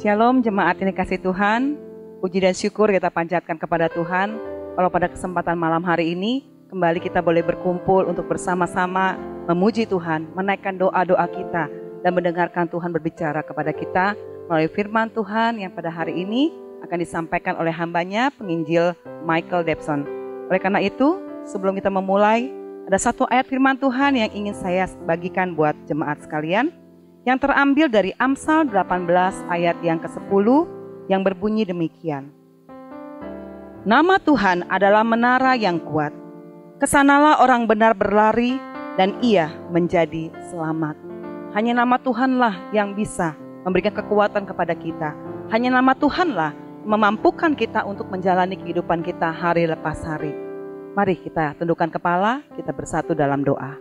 Shalom jemaat yang dikasih Tuhan, puji dan syukur kita panjatkan kepada Tuhan. Kalau pada kesempatan malam hari ini, kembali kita boleh berkumpul untuk bersama-sama memuji Tuhan, menaikkan doa-doa kita, dan mendengarkan Tuhan berbicara kepada kita melalui firman Tuhan yang pada hari ini akan disampaikan oleh hambanya, penginjil Michael Debson. Oleh karena itu, sebelum kita memulai, ada satu ayat firman Tuhan yang ingin saya bagikan buat jemaat sekalian, yang terambil dari Amsal 18 ayat yang ke-10 yang berbunyi demikian. Nama Tuhan adalah menara yang kuat. Kesanalah orang benar berlari dan ia menjadi selamat. Hanya nama Tuhanlah yang bisa memberikan kekuatan kepada kita. Hanya nama Tuhanlah memampukan kita untuk menjalani kehidupan kita hari lepas hari. Mari kita tundukkan kepala, kita bersatu dalam doa.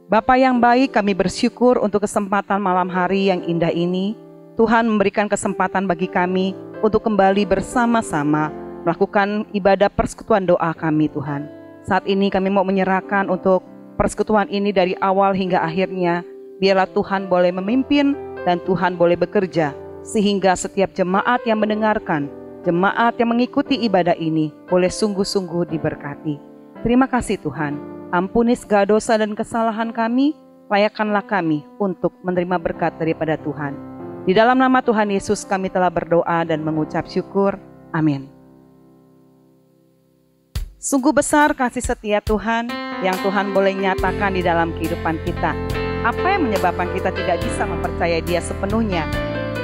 Bapa yang baik, kami bersyukur untuk kesempatan malam hari yang indah ini. Tuhan memberikan kesempatan bagi kami untuk kembali bersama-sama melakukan ibadah persekutuan doa kami Tuhan. Saat ini kami mau menyerahkan untuk persekutuan ini dari awal hingga akhirnya. Biarlah Tuhan boleh memimpin dan Tuhan boleh bekerja. Sehingga setiap jemaat yang mendengarkan, jemaat yang mengikuti ibadah ini boleh sungguh-sungguh diberkati. Terima kasih Tuhan. Ampuni segala dosa dan kesalahan kami, layakkanlah kami untuk menerima berkat daripada Tuhan. Di dalam nama Tuhan Yesus kami telah berdoa dan mengucap syukur. Amin. Sungguh besar kasih setia Tuhan yang Tuhan boleh nyatakan di dalam kehidupan kita. Apa yang menyebabkan kita tidak bisa mempercayai Dia sepenuhnya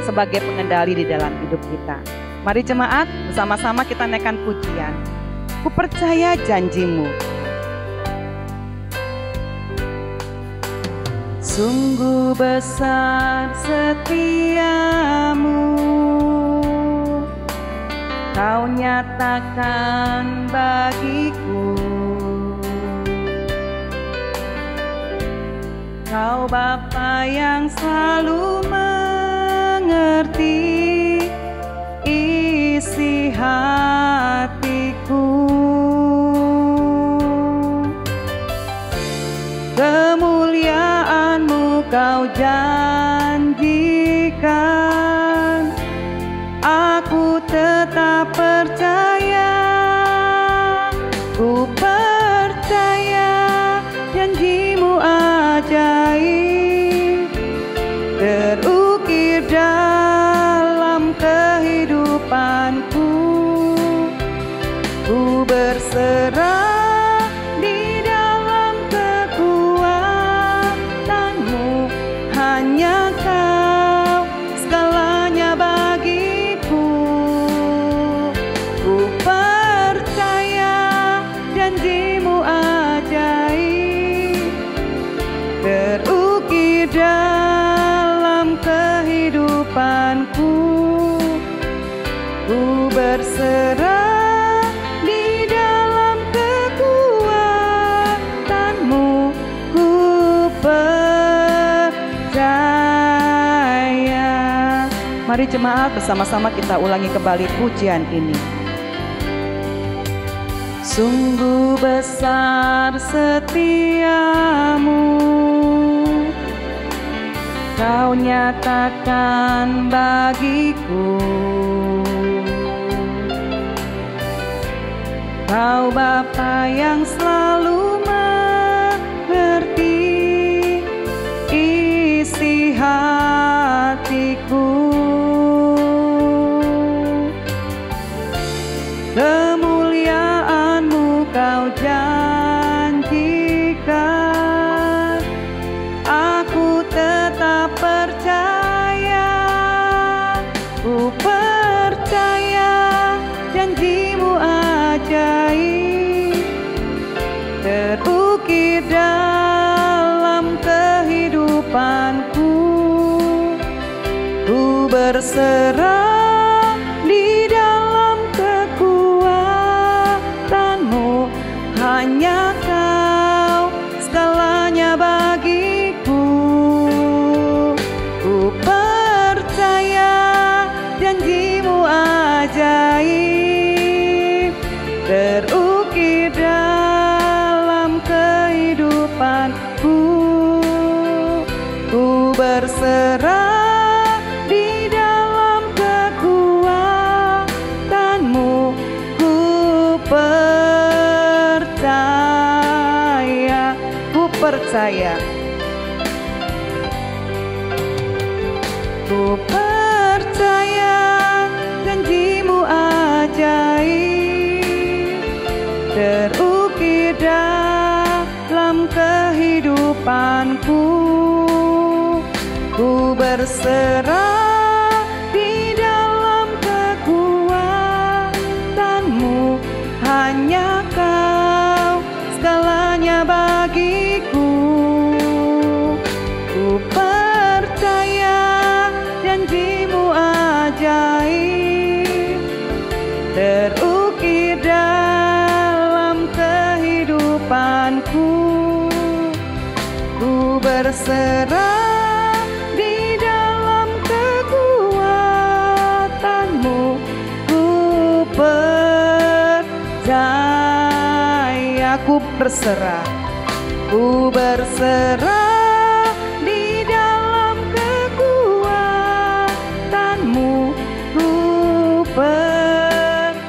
sebagai pengendali di dalam hidup kita. Mari jemaat, bersama-sama kita naikkan pujian. Ku percaya janji-Mu. Sungguh besar setiamu, Kau nyatakan bagiku. Kau Bapa yang selalu mengerti isi hatiku. Kemuliaan-Mu Kau janjikan, aku tetap percaya. Ku percaya janji-Mu ajaib, terukir dalam kehidupanku. Ku berserah dalam kehidupanku. Ku berserah di dalam kekuatan-Mu. Ku percaya. Mari jemaat bersama-sama kita ulangi kembali pujian ini. Sungguh besar setiamu, Kau nyatakan bagiku. Kau Bapa yang selalu mengerti isi hatiku. Kemuliaan-Mu Kau janjikan, aku tetap percaya. Ku percaya janji-Mu ajaib, terukir dalam kehidupanku. Ku berserah di dalam kekuatan-Mu. Hanya Kau segalanya bagiku. Ku percaya janji-Mu ajaib, percaya. Ku percaya janji-Mu ajaib terukir dalam kehidupanku. Ku berserah di dalam kekuatan-Mu, hanya Kau segalanya bagiku. Ku percaya janji-Mu ajaib terukir dalam kehidupanku. Ku berserah di dalam kekuatan-Mu. Ku percaya, ku berserah, ku berserah di dalam kekuatan-Mu. Ku percaya.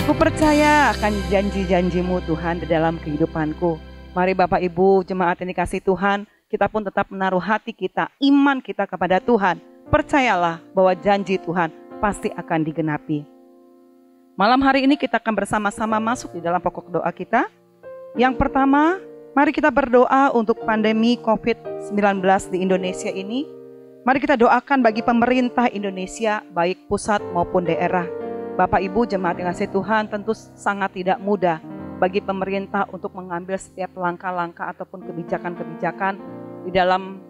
Ku percaya akan janji-janji-Mu Tuhan di dalam kehidupanku. Mari Bapak Ibu jemaat yang dikasih Tuhan, kita pun tetap menaruh hati kita, iman kita kepada Tuhan. Percayalah bahwa janji Tuhan pasti akan digenapi. Malam hari ini kita akan bersama-sama masuk di dalam pokok doa kita. Yang pertama, mari kita berdoa untuk pandemi COVID-19 di Indonesia ini. Mari kita doakan bagi pemerintah Indonesia, baik pusat maupun daerah. Bapak Ibu jemaat yang kasih Tuhan, tentu sangat tidak mudah bagi pemerintah untuk mengambil setiap langkah-langkah ataupun kebijakan-kebijakan di dalam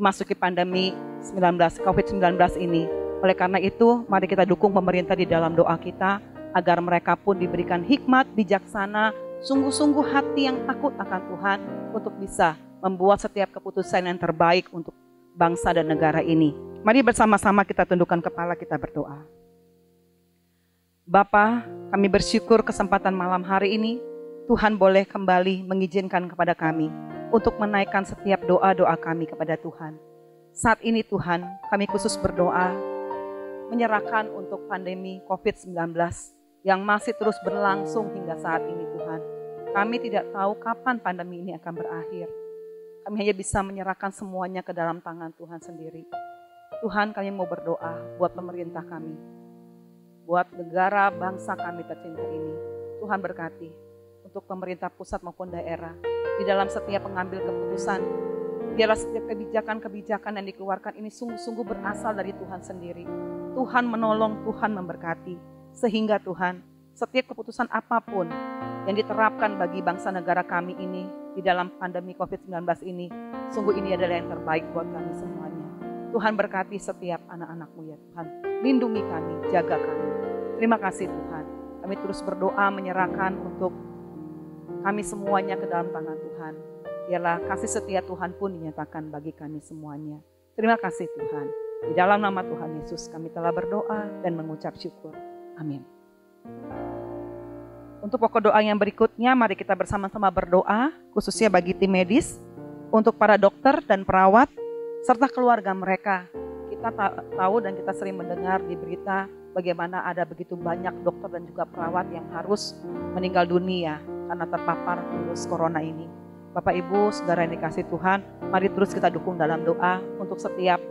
memasuki pandemi COVID-19 ini. Oleh karena itu, mari kita dukung pemerintah di dalam doa kita, agar mereka pun diberikan hikmat, bijaksana, sungguh-sungguh hati yang takut akan Tuhan untuk bisa membuat setiap keputusan yang terbaik untuk bangsa dan negara ini. Mari bersama-sama kita tundukkan kepala, kita berdoa. Bapa, kami bersyukur kesempatan malam hari ini, Tuhan boleh kembali mengizinkan kepada kami untuk menaikkan setiap doa-doa kami kepada Tuhan. Saat ini Tuhan, kami khusus berdoa, menyerahkan untuk pandemi COVID-19 yang masih terus berlangsung hingga saat ini Tuhan. Kami tidak tahu kapan pandemi ini akan berakhir. Kami hanya bisa menyerahkan semuanya ke dalam tangan Tuhan sendiri. Tuhan, kami mau berdoa buat pemerintah kami, buat negara bangsa kami tercinta ini. Tuhan berkati untuk pemerintah pusat maupun daerah di dalam setiap pengambil keputusan. Biarlah setiap kebijakan-kebijakan yang dikeluarkan ini sungguh-sungguh berasal dari Tuhan sendiri. Tuhan menolong, Tuhan memberkati. Sehingga Tuhan, setiap keputusan apapun yang diterapkan bagi bangsa negara kami ini di dalam pandemi COVID-19 ini, sungguh ini adalah yang terbaik buat kami semuanya. Tuhan berkati setiap anak-anak-Mu ya Tuhan. Lindungi kami, jaga kami. Terima kasih Tuhan. Kami terus berdoa menyerahkan untuk kami semuanya ke dalam tangan Tuhan. Biarlah kasih setia Tuhan pun dinyatakan bagi kami semuanya. Terima kasih Tuhan. Di dalam nama Tuhan Yesus kami telah berdoa dan mengucap syukur. Amin. Untuk pokok doa yang berikutnya, mari kita bersama-sama berdoa, khususnya bagi tim medis, untuk para dokter dan perawat, serta keluarga mereka. Kita tahu dan kita sering mendengar di berita bagaimana ada begitu banyak dokter dan juga perawat yang harus meninggal dunia karena terpapar virus corona ini. Bapak Ibu, saudara yang dikasih Tuhan, mari terus kita dukung dalam doa untuk setiap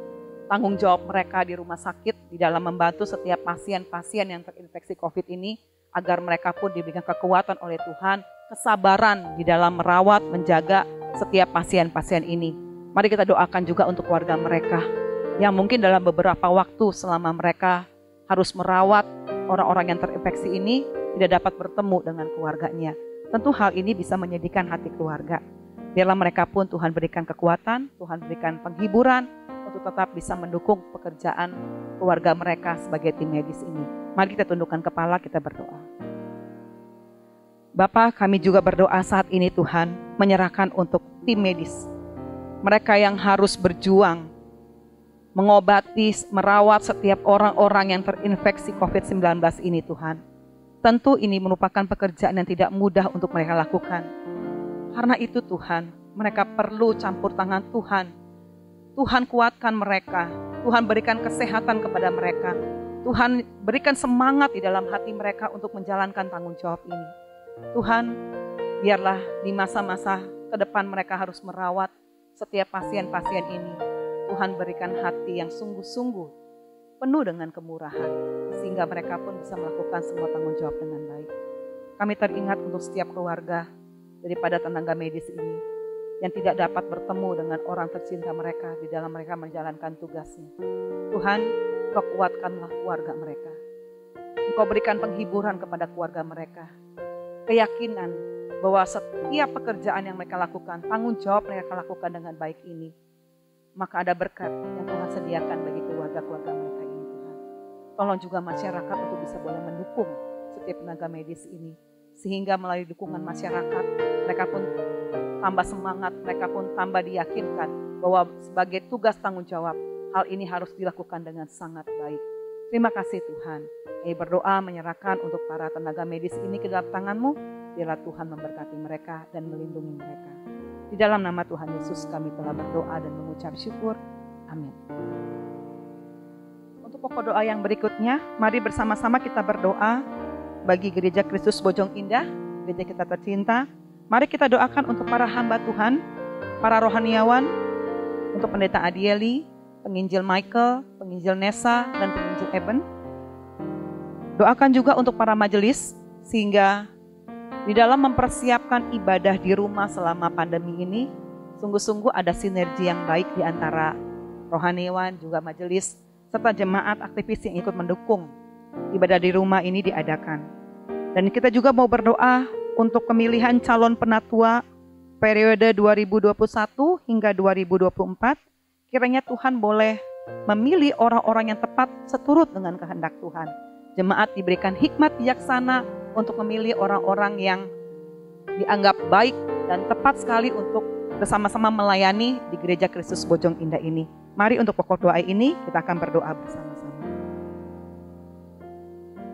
tanggung jawab mereka di rumah sakit, di dalam membantu setiap pasien-pasien yang terinfeksi COVID ini, agar mereka pun diberikan kekuatan oleh Tuhan, kesabaran di dalam merawat, menjaga setiap pasien-pasien ini. Mari kita doakan juga untuk keluarga mereka, yang mungkin dalam beberapa waktu selama mereka harus merawat orang-orang yang terinfeksi ini, tidak dapat bertemu dengan keluarganya. Tentu hal ini bisa menyedihkan hati keluarga. Biarlah mereka pun Tuhan berikan kekuatan, Tuhan berikan penghiburan, untuk tetap bisa mendukung pekerjaan keluarga mereka sebagai tim medis ini. Mari kita tundukkan kepala, kita berdoa. Bapa, kami juga berdoa saat ini Tuhan, menyerahkan untuk tim medis. Mereka yang harus berjuang, mengobati, merawat setiap orang-orang yang terinfeksi COVID-19 ini Tuhan. Tentu ini merupakan pekerjaan yang tidak mudah untuk mereka lakukan. Karena itu Tuhan, mereka perlu campur tangan Tuhan. Tuhan kuatkan mereka, Tuhan berikan kesehatan kepada mereka. Tuhan berikan semangat di dalam hati mereka untuk menjalankan tanggung jawab ini. Tuhan, biarlah di masa-masa ke depan mereka harus merawat setiap pasien-pasien ini. Tuhan berikan hati yang sungguh-sungguh penuh dengan kemurahan, sehingga mereka pun bisa melakukan semua tanggung jawab dengan baik. Kami teringat untuk setiap keluarga daripada tenaga medis ini yang tidak dapat bertemu dengan orang tercinta mereka di dalam mereka menjalankan tugasnya. Tuhan, Engkau kuatkanlah keluarga mereka. Engkau berikan penghiburan kepada keluarga mereka. Keyakinan bahwa setiap pekerjaan yang mereka lakukan, tanggung jawab mereka lakukan dengan baik ini, maka ada berkat yang Tuhan sediakan bagi keluarga-keluarga mereka ini, Tuhan. Tolong juga masyarakat untuk bisa boleh mendukung setiap tenaga medis ini, sehingga melalui dukungan masyarakat, mereka pun tambah semangat, mereka pun tambah diyakinkan bahwa sebagai tugas tanggung jawab, hal ini harus dilakukan dengan sangat baik. Terima kasih Tuhan. Kami berdoa menyerahkan untuk para tenaga medis ini ke dalam tangan-Mu. Biarlah Tuhan memberkati mereka dan melindungi mereka. Di dalam nama Tuhan Yesus kami telah berdoa dan mengucap syukur. Amin. Untuk pokok doa yang berikutnya, mari bersama-sama kita berdoa bagi Gereja Kristus Bojong Indah, gereja kita tercinta. Mari kita doakan untuk para hamba Tuhan, para rohaniawan, untuk Pendeta Adieli, Penginjil Michael, Penginjil Nessa, dan Penginjil Eben. Doakan juga untuk para majelis, sehingga di dalam mempersiapkan ibadah di rumah selama pandemi ini, sungguh-sungguh ada sinergi yang baik di antara rohaniawan, juga majelis, serta jemaat aktivis yang ikut mendukung ibadah di rumah ini diadakan. Dan kita juga mau berdoa untuk pemilihan calon penatua periode 2021 hingga 2024. Kiranya Tuhan boleh memilih orang-orang yang tepat seturut dengan kehendak Tuhan. Jemaat diberikan hikmat bijaksana untuk memilih orang-orang yang dianggap baik dan tepat sekali untuk bersama-sama melayani di Gereja Kristus Bojong Indah ini. Mari untuk pokok doa ini kita akan berdoa bersama-sama.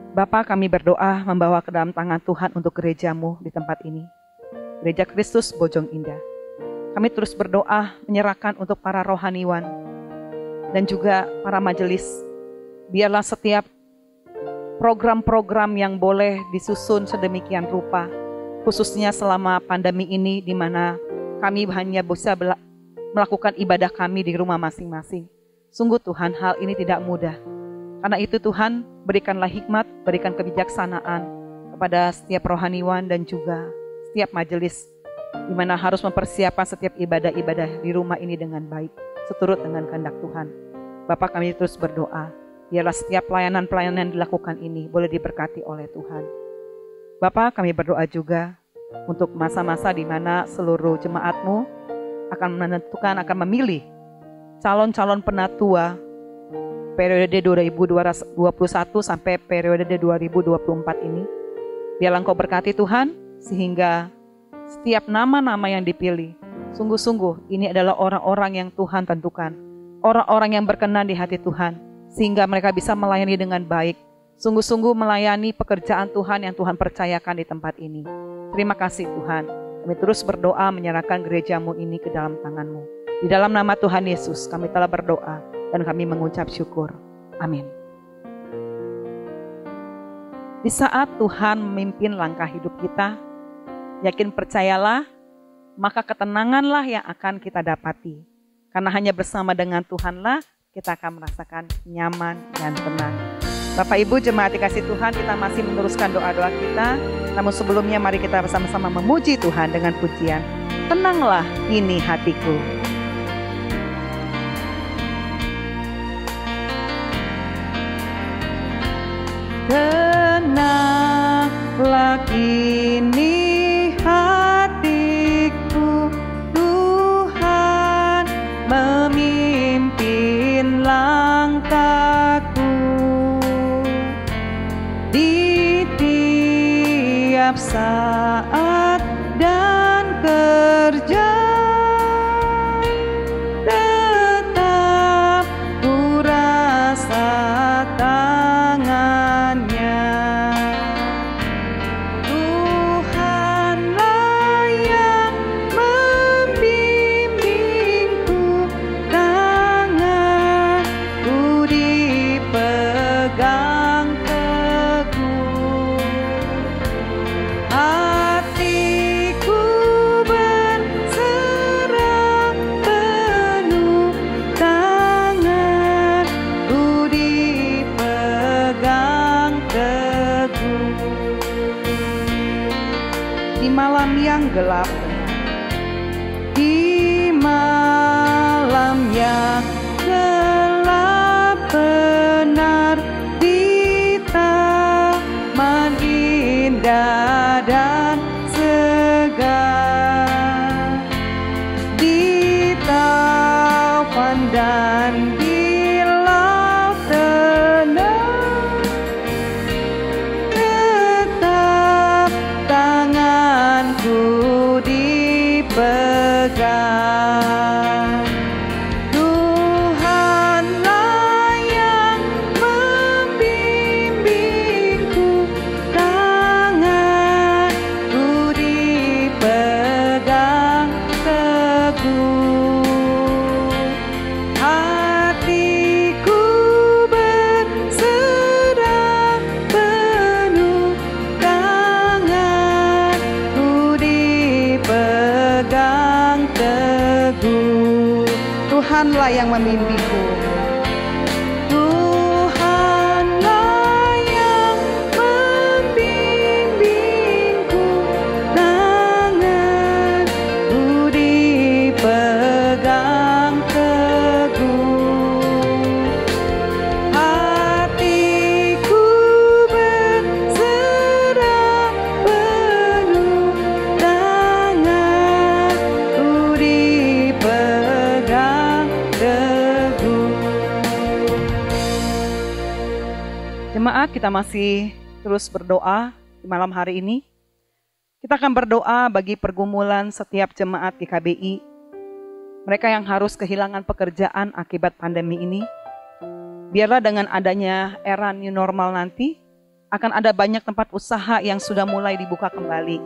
Bapa, kami berdoa membawa ke dalam tangan Tuhan untuk gereja-Mu di tempat ini. Gereja Kristus Bojong Indah. Kami terus berdoa menyerahkan untuk para rohaniwan dan juga para majelis. Biarlah setiap program-program yang boleh disusun sedemikian rupa, khususnya selama pandemi ini di mana kami hanya bisa melakukan ibadah kami di rumah masing-masing. Sungguh Tuhan, hal ini tidak mudah. Karena itu Tuhan, berikanlah hikmat, berikan kebijaksanaan kepada setiap rohaniwan dan juga setiap majelis, di mana harus mempersiapkan setiap ibadah-ibadah di rumah ini dengan baik, seturut dengan kehendak Tuhan. Bapak, kami terus berdoa, biarlah setiap pelayanan-pelayanan yang dilakukan ini boleh diberkati oleh Tuhan. Bapak, kami berdoa juga untuk masa-masa di mana seluruh jemaat-Mu akan menentukan, akan memilih calon-calon penatua periode 2021 sampai periode 2024 ini. Biarlah Engkau berkati Tuhan, sehingga setiap nama-nama yang dipilih, sungguh-sungguh ini adalah orang-orang yang Tuhan tentukan, orang-orang yang berkenan di hati Tuhan, sehingga mereka bisa melayani dengan baik, sungguh-sungguh melayani pekerjaan Tuhan yang Tuhan percayakan di tempat ini. Terima kasih Tuhan, kami terus berdoa menyerahkan gereja-Mu ini ke dalam tangan-Mu. Di dalam nama Tuhan Yesus kami telah berdoa dan kami mengucap syukur. Amin. Di saat Tuhan memimpin langkah hidup kita, yakin percayalah, maka ketenanganlah yang akan kita dapati. Karena hanya bersama dengan Tuhanlah kita akan merasakan nyaman dan tenang. Bapak Ibu jemaat dikasih Tuhan, kita masih meneruskan doa-doa kita. Namun sebelumnya mari kita bersama-sama memuji Tuhan dengan pujian. Tenanglah ini hatiku. Tenanglah kini hatiku, Tuhan memimpin langkahku. Di tiap saat dan kerja, tetap ku rasa tangannya. Tuhanlah yang membimbingku, tanganku dipegang teguh. malam yang gelap, di malam yang gelap benar, di taman indah dan segar, di taufan dan di laut tenang, tetap tanganku dipegang. Tuhanlah yang membimbingku, tanganku dipegang teguh. Hatiku berserah penuh, tanganku dipegang teguh. Tuhanlah yang membimbingku. Tuhanlah yang membimbingku, tanganku dipegang teguh. Hatiku berserah penuh, tanganku dipegang teguh. Jemaat, kita masih terus berdoa di malam hari ini. Kita akan berdoa bagi pergumulan setiap jemaat GKBI. Mereka yang harus kehilangan pekerjaan akibat pandemi ini. Biarlah dengan adanya era new normal nanti, akan ada banyak tempat usaha yang sudah mulai dibuka kembali.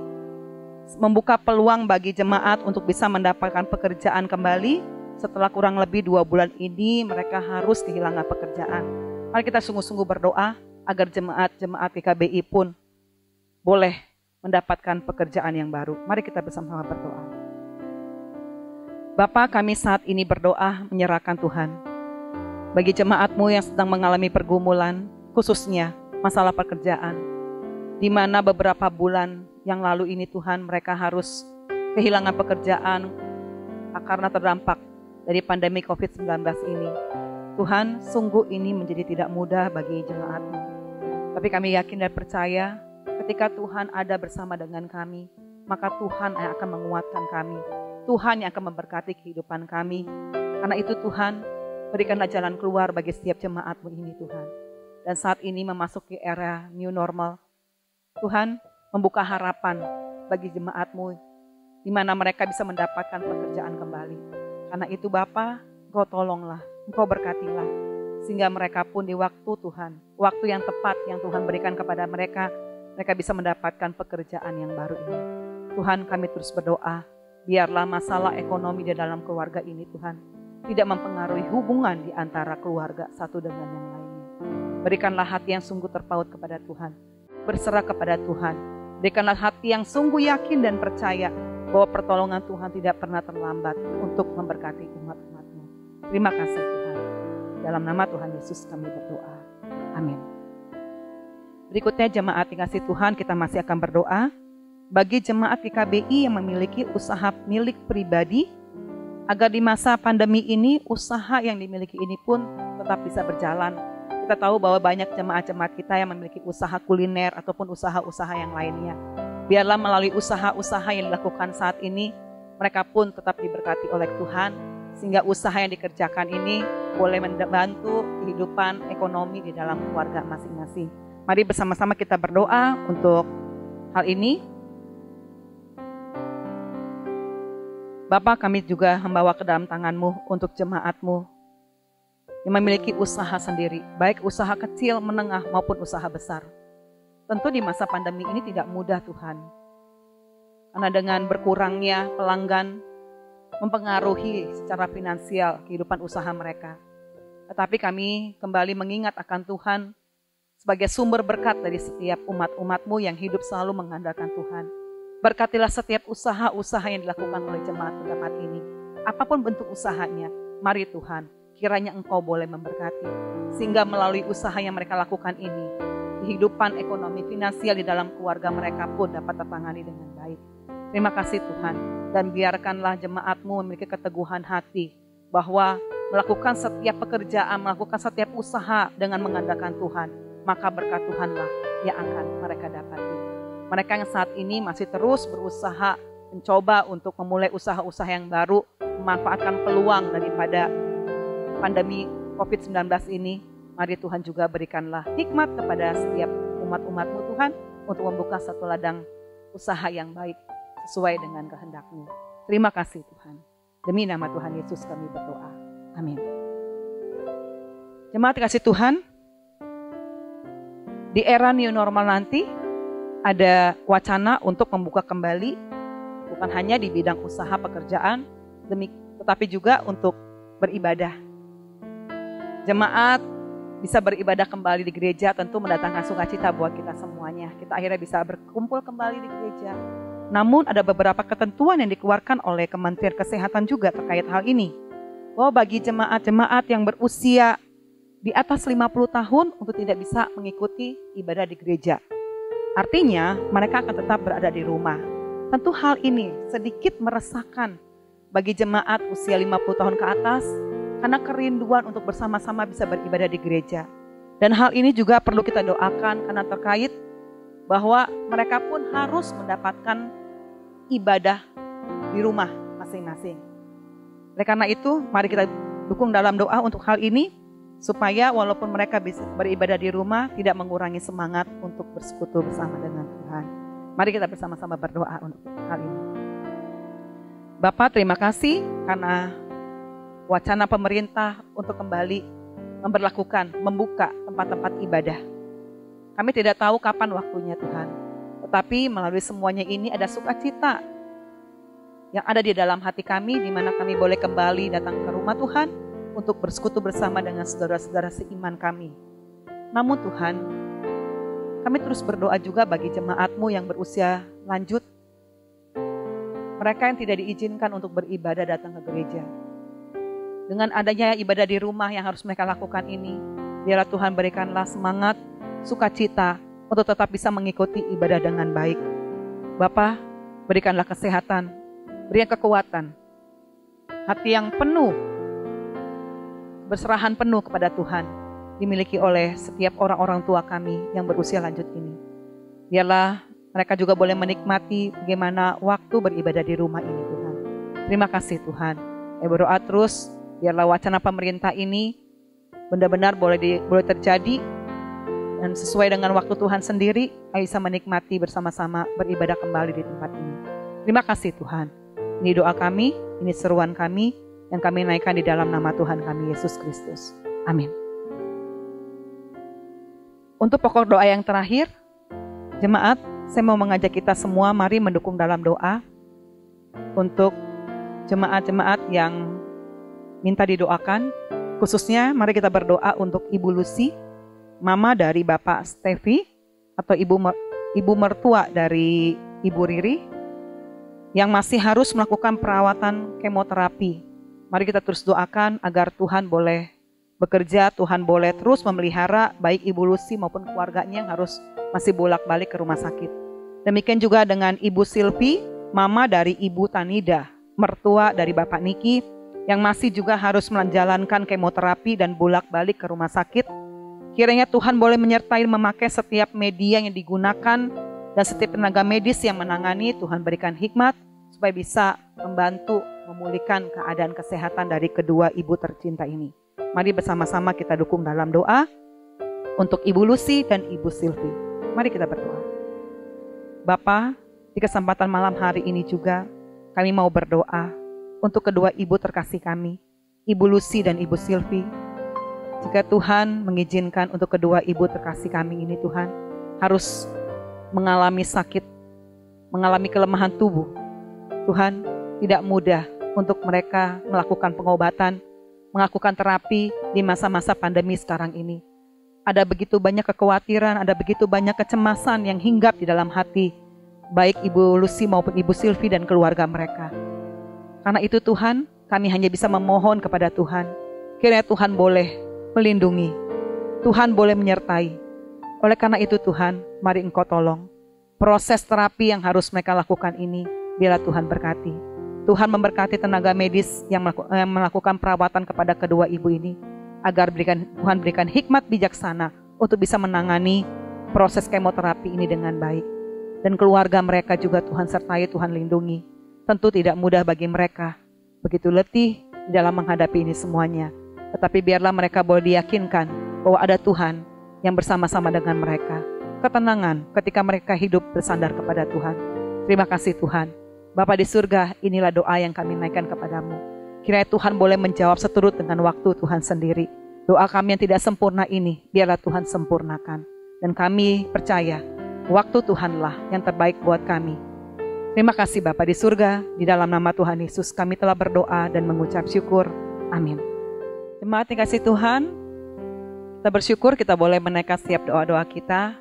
Membuka peluang bagi jemaat untuk bisa mendapatkan pekerjaan kembali setelah kurang lebih 2 bulan ini mereka harus kehilangan pekerjaan. Mari kita sungguh-sungguh berdoa agar jemaat-jemaat GKBI pun boleh mendapatkan pekerjaan yang baru. Mari kita bersama-sama berdoa. Bapa, kami saat ini berdoa menyerahkan Tuhan bagi jemaat-Mu yang sedang mengalami pergumulan, khususnya masalah pekerjaan, di mana beberapa bulan yang lalu ini Tuhan mereka harus kehilangan pekerjaan karena terdampak dari pandemi COVID-19 ini. Tuhan, sungguh ini menjadi tidak mudah bagi jemaat-Mu. Tapi kami yakin dan percaya ketika Tuhan ada bersama dengan kami, maka Tuhan yang akan menguatkan kami. Tuhan yang akan memberkati kehidupan kami. Karena itu Tuhan, berikanlah jalan keluar bagi setiap jemaat-Mu ini Tuhan. Dan saat ini memasuki era new normal, Tuhan membuka harapan bagi jemaat-Mu, di mana mereka bisa mendapatkan pekerjaan kembali. Karena itu Bapa, Engkau tolonglah, Engkau berkatilah, sehingga mereka pun di waktu Tuhan, waktu yang tepat yang Tuhan berikan kepada mereka, mereka bisa mendapatkan pekerjaan yang baru ini. Tuhan, kami terus berdoa, biarlah masalah ekonomi di dalam keluarga ini Tuhan, tidak mempengaruhi hubungan di antara keluarga satu dengan yang lainnya. Berikanlah hati yang sungguh terpaut kepada Tuhan, berserah kepada Tuhan. Berikanlah hati yang sungguh yakin dan percaya bahwa pertolongan Tuhan tidak pernah terlambat untuk memberkati umat-umat-Mu. Terima kasih Tuhan. Dalam nama Tuhan Yesus kami berdoa. Amin. Berikutnya jemaat yang kasih Tuhan, kita masih akan berdoa bagi jemaat GKBI yang memiliki usaha milik pribadi, agar di masa pandemi ini usaha yang dimiliki ini pun tetap bisa berjalan. Kita tahu bahwa banyak jemaat-jemaat kita yang memiliki usaha kuliner ataupun usaha-usaha yang lainnya. Biarlah melalui usaha-usaha yang dilakukan saat ini, mereka pun tetap diberkati oleh Tuhan, sehingga usaha yang dikerjakan ini boleh membantu kehidupan ekonomi di dalam keluarga masing-masing. Mari bersama-sama kita berdoa untuk hal ini. Bapa, kami juga membawa ke dalam tangan-Mu untuk jemaat-Mu yang memiliki usaha sendiri, baik usaha kecil, menengah maupun usaha besar. Tentu di masa pandemi ini tidak mudah Tuhan, karena dengan berkurangnya pelanggan mempengaruhi secara finansial kehidupan usaha mereka. Tetapi kami kembali mengingat akan Tuhan sebagai sumber berkat dari setiap umat-umat-Mu yang hidup selalu mengandalkan Tuhan. Berkatilah setiap usaha-usaha yang dilakukan oleh jemaat pada tempat ini. Apapun bentuk usahanya, mari Tuhan, kiranya Engkau boleh memberkati. Sehingga melalui usaha yang mereka lakukan ini, kehidupan ekonomi finansial di dalam keluarga mereka pun dapat tertangani dengan baik. Terima kasih Tuhan. Dan biarkanlah jemaat-Mu memiliki keteguhan hati bahwa melakukan setiap pekerjaan, melakukan setiap usaha dengan mengandalkan Tuhan, maka berkat Tuhanlah yang akan mereka dapati. Mereka yang saat ini masih terus berusaha mencoba untuk memulai usaha-usaha yang baru, memanfaatkan peluang daripada pandemi COVID-19 ini, mari Tuhan juga berikanlah hikmat kepada setiap umat-umat-Mu Tuhan untuk membuka satu ladang usaha yang baik sesuai dengan kehendak-Mu. Terima kasih Tuhan. Demi nama Tuhan Yesus kami berdoa. Amin. Jemaat kasih Tuhan, di era new normal nanti ada wacana untuk membuka kembali, bukan hanya di bidang usaha pekerjaan, tetapi juga untuk beribadah. Jemaat bisa beribadah kembali di gereja, tentu mendatangkan sukacita buat kita semuanya. Kita akhirnya bisa berkumpul kembali di gereja. Namun ada beberapa ketentuan yang dikeluarkan oleh Kementerian Kesehatan juga terkait hal ini. Bahwa bagi jemaat-jemaat yang berusia di atas 50 tahun untuk tidak bisa mengikuti ibadah di gereja. Artinya mereka akan tetap berada di rumah. Tentu hal ini sedikit meresahkan bagi jemaat usia 50 tahun ke atas karena kerinduan untuk bersama-sama bisa beribadah di gereja. Dan hal ini juga perlu kita doakan karena terkait bahwa mereka pun harus mendapatkan ibadah di rumah masing-masing. Oleh karena itu, mari kita dukung dalam doa untuk hal ini, supaya walaupun mereka bisa beribadah di rumah, tidak mengurangi semangat untuk bersekutu bersama dengan Tuhan. Mari kita bersama-sama berdoa untuk hal ini. Bapa, terima kasih karena wacana pemerintah untuk kembali membuka tempat-tempat ibadah. Kami tidak tahu kapan waktunya Tuhan, tetapi melalui semuanya ini ada sukacita yang ada di dalam hati kami, di mana kami boleh kembali datang ke rumah Tuhan untuk bersekutu bersama dengan saudara-saudara seiman kami. Namun Tuhan, kami terus berdoa juga bagi jemaat-Mu yang berusia lanjut, mereka yang tidak diizinkan untuk beribadah datang ke gereja. Dengan adanya ibadah di rumah yang harus mereka lakukan ini, biarlah Tuhan berikanlah semangat, sukacita untuk tetap bisa mengikuti ibadah dengan baik. Bapa, berikanlah kesehatan, berikan kekuatan, hati yang penuh, berserahan penuh kepada Tuhan, dimiliki oleh setiap orang-orang tua kami yang berusia lanjut ini. Biarlah mereka juga boleh menikmati bagaimana waktu beribadah di rumah ini Tuhan. Terima kasih Tuhan. Berdoa terus, biarlah wacana pemerintah ini benar-benar boleh terjadi, dan sesuai dengan waktu Tuhan sendiri, kami bisa menikmati bersama-sama beribadah kembali di tempat ini. Terima kasih Tuhan. Ini doa kami, ini seruan kami, yang kami naikkan di dalam nama Tuhan kami, Yesus Kristus. Amin. Untuk pokok doa yang terakhir, jemaat, saya mau mengajak kita semua, mari mendukung dalam doa untuk jemaat-jemaat yang minta didoakan. Khususnya, mari kita berdoa untuk Ibu Lucy, mama dari Bapak Stevi, atau ibu mertua dari Ibu Riri, yang masih harus melakukan perawatan kemoterapi. Mari kita terus doakan agar Tuhan boleh bekerja, Tuhan boleh terus memelihara baik Ibu Lucy maupun keluarganya yang harus masih bolak-balik ke rumah sakit. Demikian juga dengan Ibu Silvi, mama dari Ibu Tanida, mertua dari Bapak Niki, yang masih juga harus menjalankan kemoterapi dan bolak-balik ke rumah sakit. Kiranya Tuhan boleh menyertai memakai setiap media yang digunakan dan setiap tenaga medis yang menangani. Tuhan berikan hikmat supaya bisa membantu memulihkan keadaan kesehatan dari kedua ibu tercinta ini. Mari bersama-sama kita dukung dalam doa untuk Ibu Lucy dan Ibu Silvi. Mari kita berdoa. Bapa, di kesempatan malam hari ini juga kami mau berdoa untuk kedua ibu terkasih kami, Ibu Lucy dan Ibu Silvi. Jika Tuhan mengizinkan untuk kedua ibu terkasih kami ini Tuhan harus mengalami sakit, mengalami kelemahan tubuh, Tuhan tidak mudah untuk mereka melakukan pengobatan, melakukan terapi di masa-masa pandemi sekarang ini. Ada begitu banyak kekhawatiran, ada begitu banyak kecemasan yang hinggap di dalam hati, baik Ibu Lucy maupun Ibu Silvi dan keluarga mereka. Karena itu Tuhan, kami hanya bisa memohon kepada Tuhan, kiranya Tuhan boleh melindungi, Tuhan boleh menyertai. Oleh karena itu Tuhan, mari Engkau tolong proses terapi yang harus mereka lakukan ini, biarlah Tuhan berkati. Tuhan memberkati tenaga medis yang melakukan perawatan kepada kedua ibu ini, agar Tuhan berikan hikmat bijaksana untuk bisa menangani proses kemoterapi ini dengan baik. Dan keluarga mereka juga Tuhan sertai, Tuhan lindungi. Tentu tidak mudah bagi mereka, begitu letih di dalam menghadapi ini semuanya. Tetapi biarlah mereka boleh diyakinkan bahwa ada Tuhan yang bersama-sama dengan mereka. Ketenangan ketika mereka hidup bersandar kepada Tuhan. Terima kasih Tuhan. Bapa di surga, inilah doa yang kami naikkan kepadamu. Kiranya Tuhan boleh menjawab seturut dengan waktu Tuhan sendiri. Doa kami yang tidak sempurna ini, biarlah Tuhan sempurnakan. Dan kami percaya, waktu Tuhanlah yang terbaik buat kami. Terima kasih Bapa di surga, di dalam nama Tuhan Yesus kami telah berdoa dan mengucap syukur. Amin. Jemaat yang kasih Tuhan, kita bersyukur kita boleh menaikkan setiap doa-doa kita,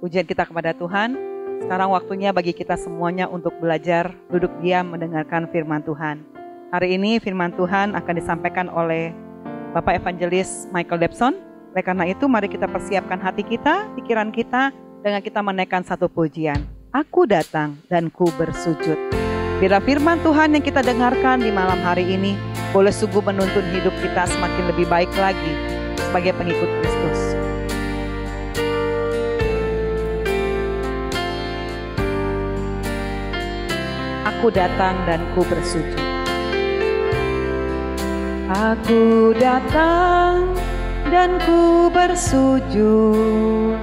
pujian kita kepada Tuhan. Sekarang waktunya bagi kita semuanya untuk belajar duduk diam mendengarkan firman Tuhan. Hari ini firman Tuhan akan disampaikan oleh Bapak Evangelis Michael Debson. Oleh karena itu mari kita persiapkan hati kita, pikiran kita dengan kita menaikkan satu pujian. Aku datang dan ku bersujud. Biarlah firman Tuhan yang kita dengarkan di malam hari ini boleh sungguh menuntun hidup kita semakin lebih baik lagi sebagai pengikut Kristus. Aku datang dan ku bersujud. Aku datang dan ku bersujud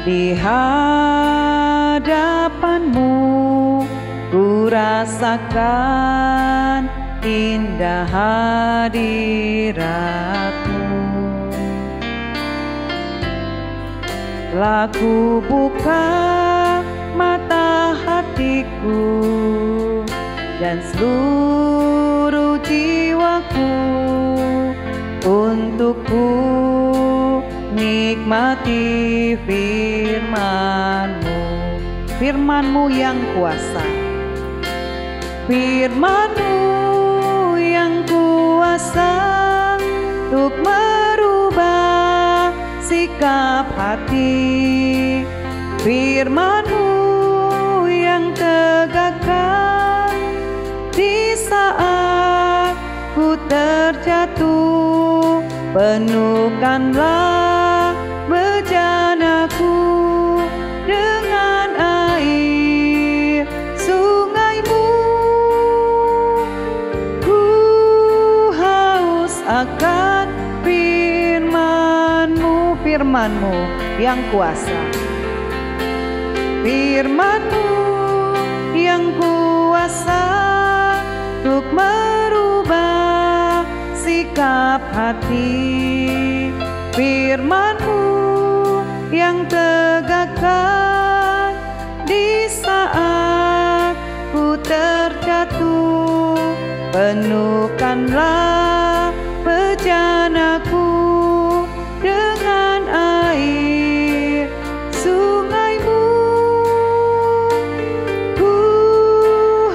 di hadapanmu. Ku rasakan indah hadiratmu. Telah ku buka mata hatiku dan seluruh jiwaku untuk ku nikmati firman-Mu, firman-Mu yang kuasa, firman-Mu yang kuasa untuk merubah sikap hati, firman-Mu yang tegakkan di saat ku terjatuh. Penuhkanlah bejanaku dengan air sungai-Mu. Ku haus akan firman-Mu, firman-Mu yang kuasa, firman-Mu yang kuasa untuk merubah sikap hati, firman-Mu yang tegakkan di saat ku terjatuh. Penuhkanlah bejanaku dengan air sungai-Mu. Ku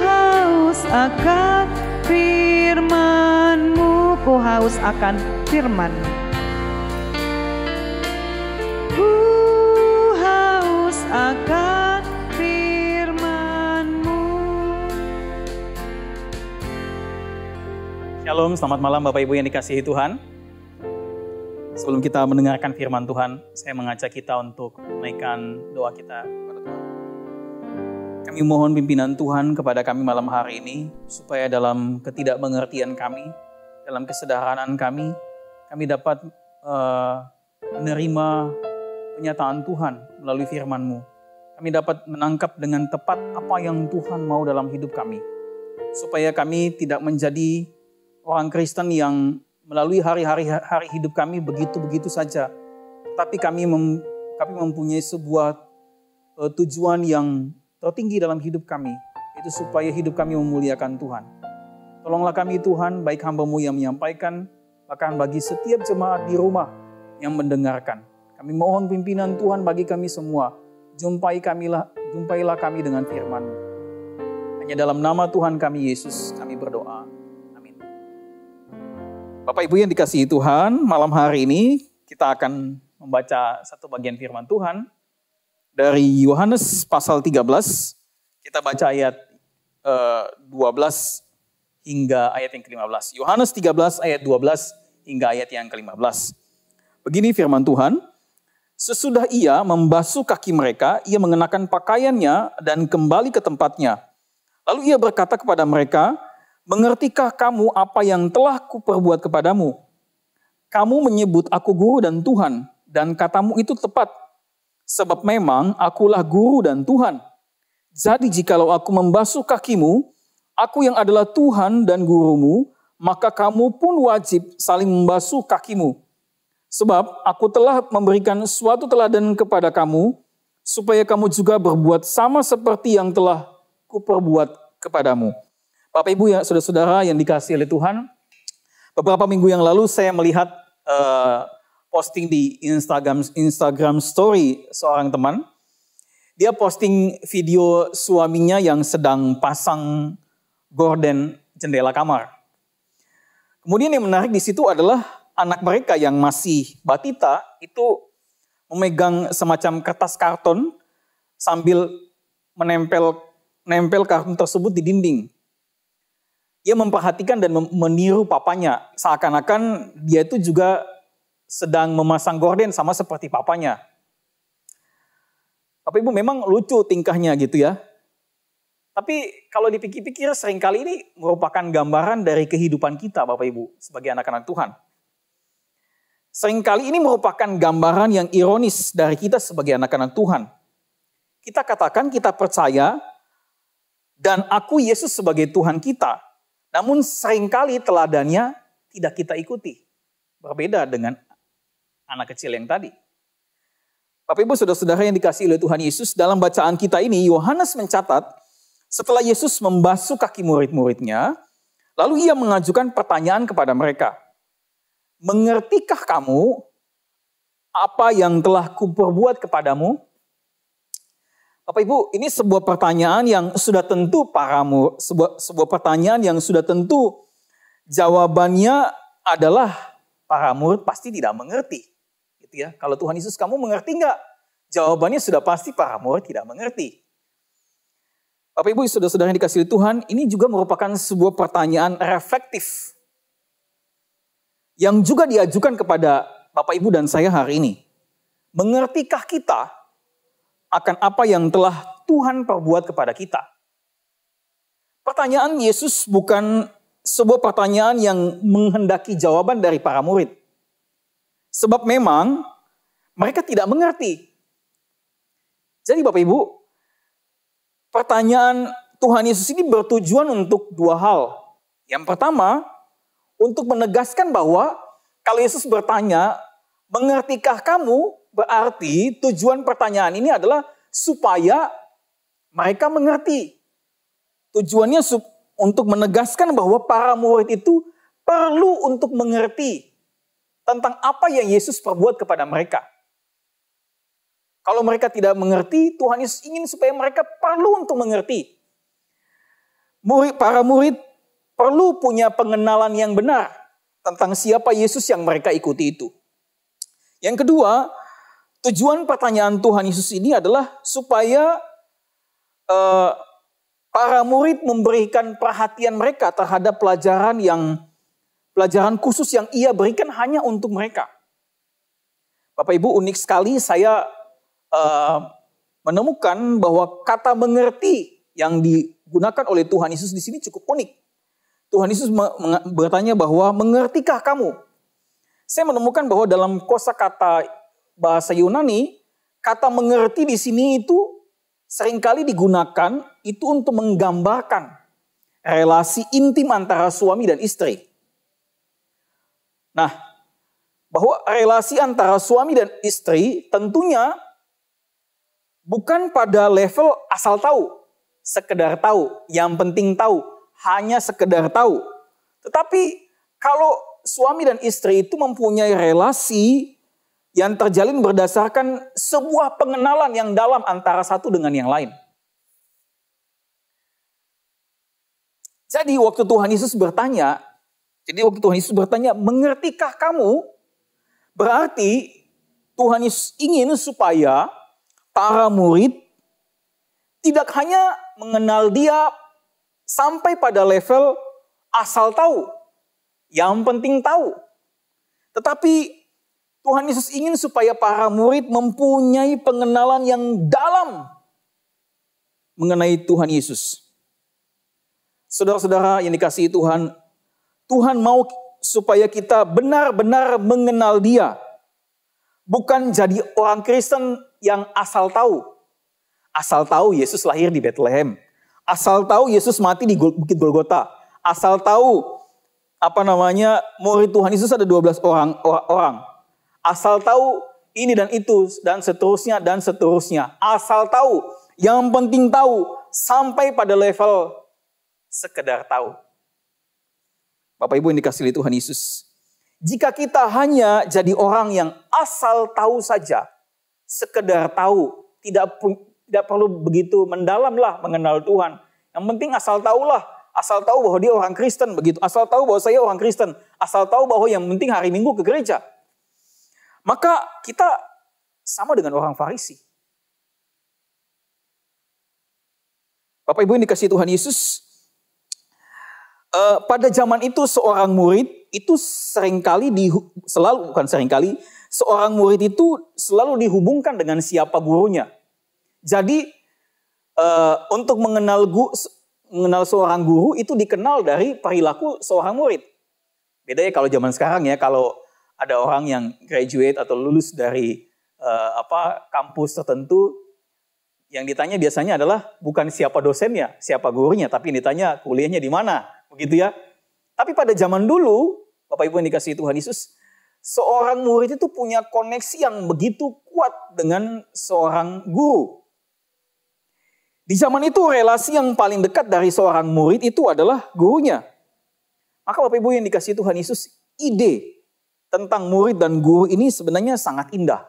haus akan firman-Mu, ku haus akan firman-Mu. Ku haus akan firman-Mu. Shalom, selamat malam Bapak Ibu yang dikasihi Tuhan. Sebelum kita mendengarkan firman Tuhan, saya mengajak kita untuk menaikkan doa kita kepada Tuhan. Kami mohon pimpinan Tuhan kepada kami malam hari ini, supaya dalam ketidakmengertian kami, dalam kesederhanaan kami dapat menerima penyataan Tuhan melalui firman-Mu. Kami dapat menangkap dengan tepat apa yang Tuhan mau dalam hidup kami. Supaya kami tidak menjadi orang Kristen yang melalui hari-hari hidup kami begitu-begitu saja. Tapi kami mempunyai sebuah tujuan yang tertinggi dalam hidup kami. Itu supaya hidup kami memuliakan Tuhan. Tolonglah kami Tuhan, baik hamba-Mu yang menyampaikan, bahkan bagi setiap jemaat di rumah yang mendengarkan. Kami mohon pimpinan Tuhan bagi kami semua. Jumpailah kami dengan firman-Mu. Hanya dalam nama Tuhan kami Yesus kami berdoa. Amin. Bapak Ibu yang dikasihi Tuhan, malam hari ini kita akan membaca satu bagian firman Tuhan dari Yohanes pasal 13. Kita baca ayat 12 hingga ayat yang ke-15. Yohanes 13 ayat 12 hingga ayat yang ke-15. Begini firman Tuhan, sesudah ia membasuh kaki mereka, ia mengenakan pakaiannya dan kembali ke tempatnya. Lalu ia berkata kepada mereka, mengertikah kamu apa yang telah kuperbuat kepadamu? Kamu menyebut aku guru dan Tuhan, dan katamu itu tepat. Sebab memang akulah guru dan Tuhan. Jadi jikalau aku membasuh kakimu, aku yang adalah Tuhan dan gurumu, maka kamu pun wajib saling membasuh kakimu. Sebab aku telah memberikan suatu teladan kepada kamu, supaya kamu juga berbuat sama seperti yang telah kuperbuat kepadamu. Bapak Ibu ya, saudara-saudara yang dikasihi oleh Tuhan, beberapa minggu yang lalu saya melihat posting di Instagram story seorang teman. Dia posting video suaminya yang sedang pasang gorden jendela kamar. Kemudian yang menarik di situ adalah anak mereka yang masih batita itu memegang semacam kertas karton sambil menempel karton tersebut di dinding. Ia memperhatikan dan meniru papanya, seakan-akan dia itu juga sedang memasang gorden sama seperti papanya. Bapak Ibu memang lucu tingkahnya gitu ya. Tapi kalau dipikir-pikir seringkali ini merupakan gambaran dari kehidupan kita Bapak Ibu sebagai anak-anak Tuhan. Seringkali ini merupakan gambaran yang ironis dari kita sebagai anak-anak Tuhan. Kita katakan kita percaya dan aku Yesus sebagai Tuhan kita. Namun seringkali teladannya tidak kita ikuti. Berbeda dengan anak kecil yang tadi. Bapak Ibu saudara-saudara yang dikasihi oleh Tuhan Yesus, dalam bacaan kita ini Yohanes mencatat setelah Yesus membasuh kaki murid-muridnya, lalu ia mengajukan pertanyaan kepada mereka. Mengertikah kamu apa yang telah kuperbuat kepadamu? Bapak Ibu, ini sebuah pertanyaan yang sudah tentu sebuah pertanyaan yang sudah tentu jawabannya adalah para murid pasti tidak mengerti. Gitu ya. Kalau Tuhan Yesus, kamu mengerti enggak? Jawabannya sudah pasti para murid tidak mengerti. Bapak Ibu, saudara-saudara yang dikasihi Tuhan, ini juga merupakan sebuah pertanyaan reflektif yang juga diajukan kepada Bapak Ibu dan saya hari ini. Mengertikah kita akan apa yang telah Tuhan perbuat kepada kita? Pertanyaan Yesus bukan sebuah pertanyaan yang menghendaki jawaban dari para murid. Sebab memang mereka tidak mengerti. Jadi Bapak Ibu, pertanyaan Tuhan Yesus ini bertujuan untuk dua hal. Yang pertama, untuk menegaskan bahwa kalau Yesus bertanya, mengertikah kamu? Berarti tujuan pertanyaan ini adalah supaya mereka mengerti. Tujuannya untuk menegaskan bahwa para murid itu perlu untuk mengerti tentang apa yang Yesus perbuat kepada mereka. Kalau mereka tidak mengerti, Tuhan Yesus ingin supaya mereka perlu untuk mengerti. Para murid perlu punya pengenalan yang benar tentang siapa Yesus yang mereka ikuti itu. Yang kedua, tujuan pertanyaan Tuhan Yesus ini adalah supaya para murid memberikan perhatian mereka terhadap pelajaran khusus yang ia berikan hanya untuk mereka. Bapak Ibu, unik sekali saya menemukan bahwa kata mengerti yang digunakan oleh Tuhan Yesus di sini cukup unik. Tuhan Yesus bertanya bahwa mengertikah kamu? Saya menemukan bahwa dalam kosakata bahasa Yunani, kata mengerti di sini itu seringkali digunakan itu untuk menggambarkan relasi intim antara suami dan istri. Nah, bahwa relasi antara suami dan istri tentunya bukan pada level asal tahu, sekedar tahu, yang penting tahu, hanya sekedar tahu. Tetapi kalau suami dan istri itu mempunyai relasi yang terjalin berdasarkan sebuah pengenalan yang dalam antara satu dengan yang lain. Jadi waktu Tuhan Yesus bertanya, mengertikah kamu? Berarti Tuhan Yesus ingin supaya para murid tidak hanya mengenal dia sampai pada level asal tahu. Yang penting tahu. Tetapi Tuhan Yesus ingin supaya para murid mempunyai pengenalan yang dalam mengenai Tuhan Yesus. Saudara-saudara yang dikasihi Tuhan, Tuhan mau supaya kita benar-benar mengenal Dia. Bukan jadi orang Kristen yang asal tahu. Asal tahu Yesus lahir di Bethlehem. Asal tahu Yesus mati di Bukit Golgota. Asal tahu murid Tuhan Yesus ada 12 orang. Asal tahu ini dan itu dan seterusnya dan seterusnya. Asal tahu, yang penting tahu sampai pada level sekedar tahu. Bapak Ibu yang dikasihi Tuhan Yesus. Jika kita hanya jadi orang yang asal tahu saja, sekedar tahu, tidak perlu begitu mendalamlah mengenal Tuhan. Yang penting asal tahulah. Asal tahu bahwa dia orang Kristen begitu. Asal tahu bahwa saya orang Kristen. Asal tahu bahwa yang penting hari Minggu ke gereja. Maka kita sama dengan orang Farisi. Bapak Ibu yang dikasihi Tuhan Yesus. Pada zaman itu seorang murid itu seorang murid itu selalu dihubungkan dengan siapa gurunya. Jadi untuk mengenal seorang guru itu dikenal dari perilaku seorang murid. Beda ya kalau zaman sekarang ya, kalau ada orang yang graduate atau lulus dari kampus tertentu, yang ditanya biasanya adalah bukan siapa dosennya, siapa gurunya, tapi yang ditanya kuliahnya di mana, begitu ya. Tapi pada zaman dulu, Bapak Ibu yang dikasihi Tuhan Yesus, seorang murid itu punya koneksi yang begitu kuat dengan seorang guru. Di zaman itu relasi yang paling dekat dari seorang murid itu adalah gurunya. Maka Bapak Ibu yang dikasihi Tuhan Yesus, ide tentang murid dan guru ini sebenarnya sangat indah.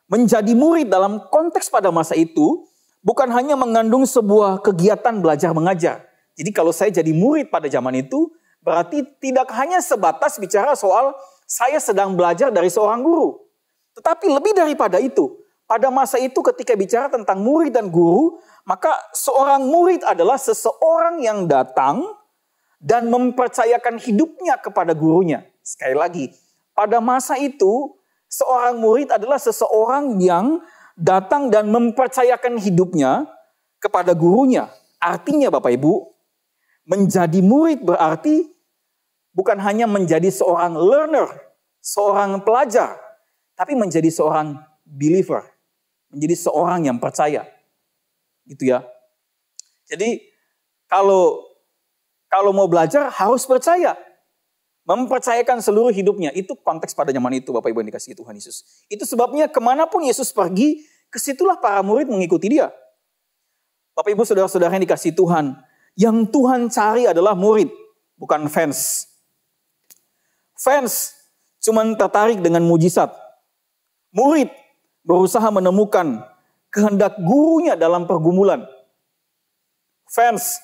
Menjadi murid dalam konteks pada masa itu bukan hanya mengandung sebuah kegiatan belajar mengajar. Jadi kalau saya jadi murid pada zaman itu berarti tidak hanya sebatas bicara soal saya sedang belajar dari seorang guru. Tetapi lebih daripada itu. Pada masa itu ketika bicara tentang murid dan guru, maka seorang murid adalah seseorang yang datang dan mempercayakan hidupnya kepada gurunya. Sekali lagi, pada masa itu seorang murid adalah seseorang yang datang dan mempercayakan hidupnya kepada gurunya. Artinya Bapak Ibu, menjadi murid berarti bukan hanya menjadi seorang learner, seorang pelajar, tapi menjadi seorang believer. Menjadi seorang yang percaya. Gitu ya. Jadi kalau mau belajar harus percaya. Mempercayakan seluruh hidupnya. Itu konteks pada zaman itu Bapak Ibu yang dikasihi Tuhan Yesus. Itu sebabnya kemanapun Yesus pergi, kesitulah para murid mengikuti dia. Bapak Ibu saudara-saudara yang dikasihi Tuhan. Yang Tuhan cari adalah murid, bukan fans. Fans cuma tertarik dengan mujizat. Murid berusaha menemukan kehendak gurunya dalam pergumulan. Fans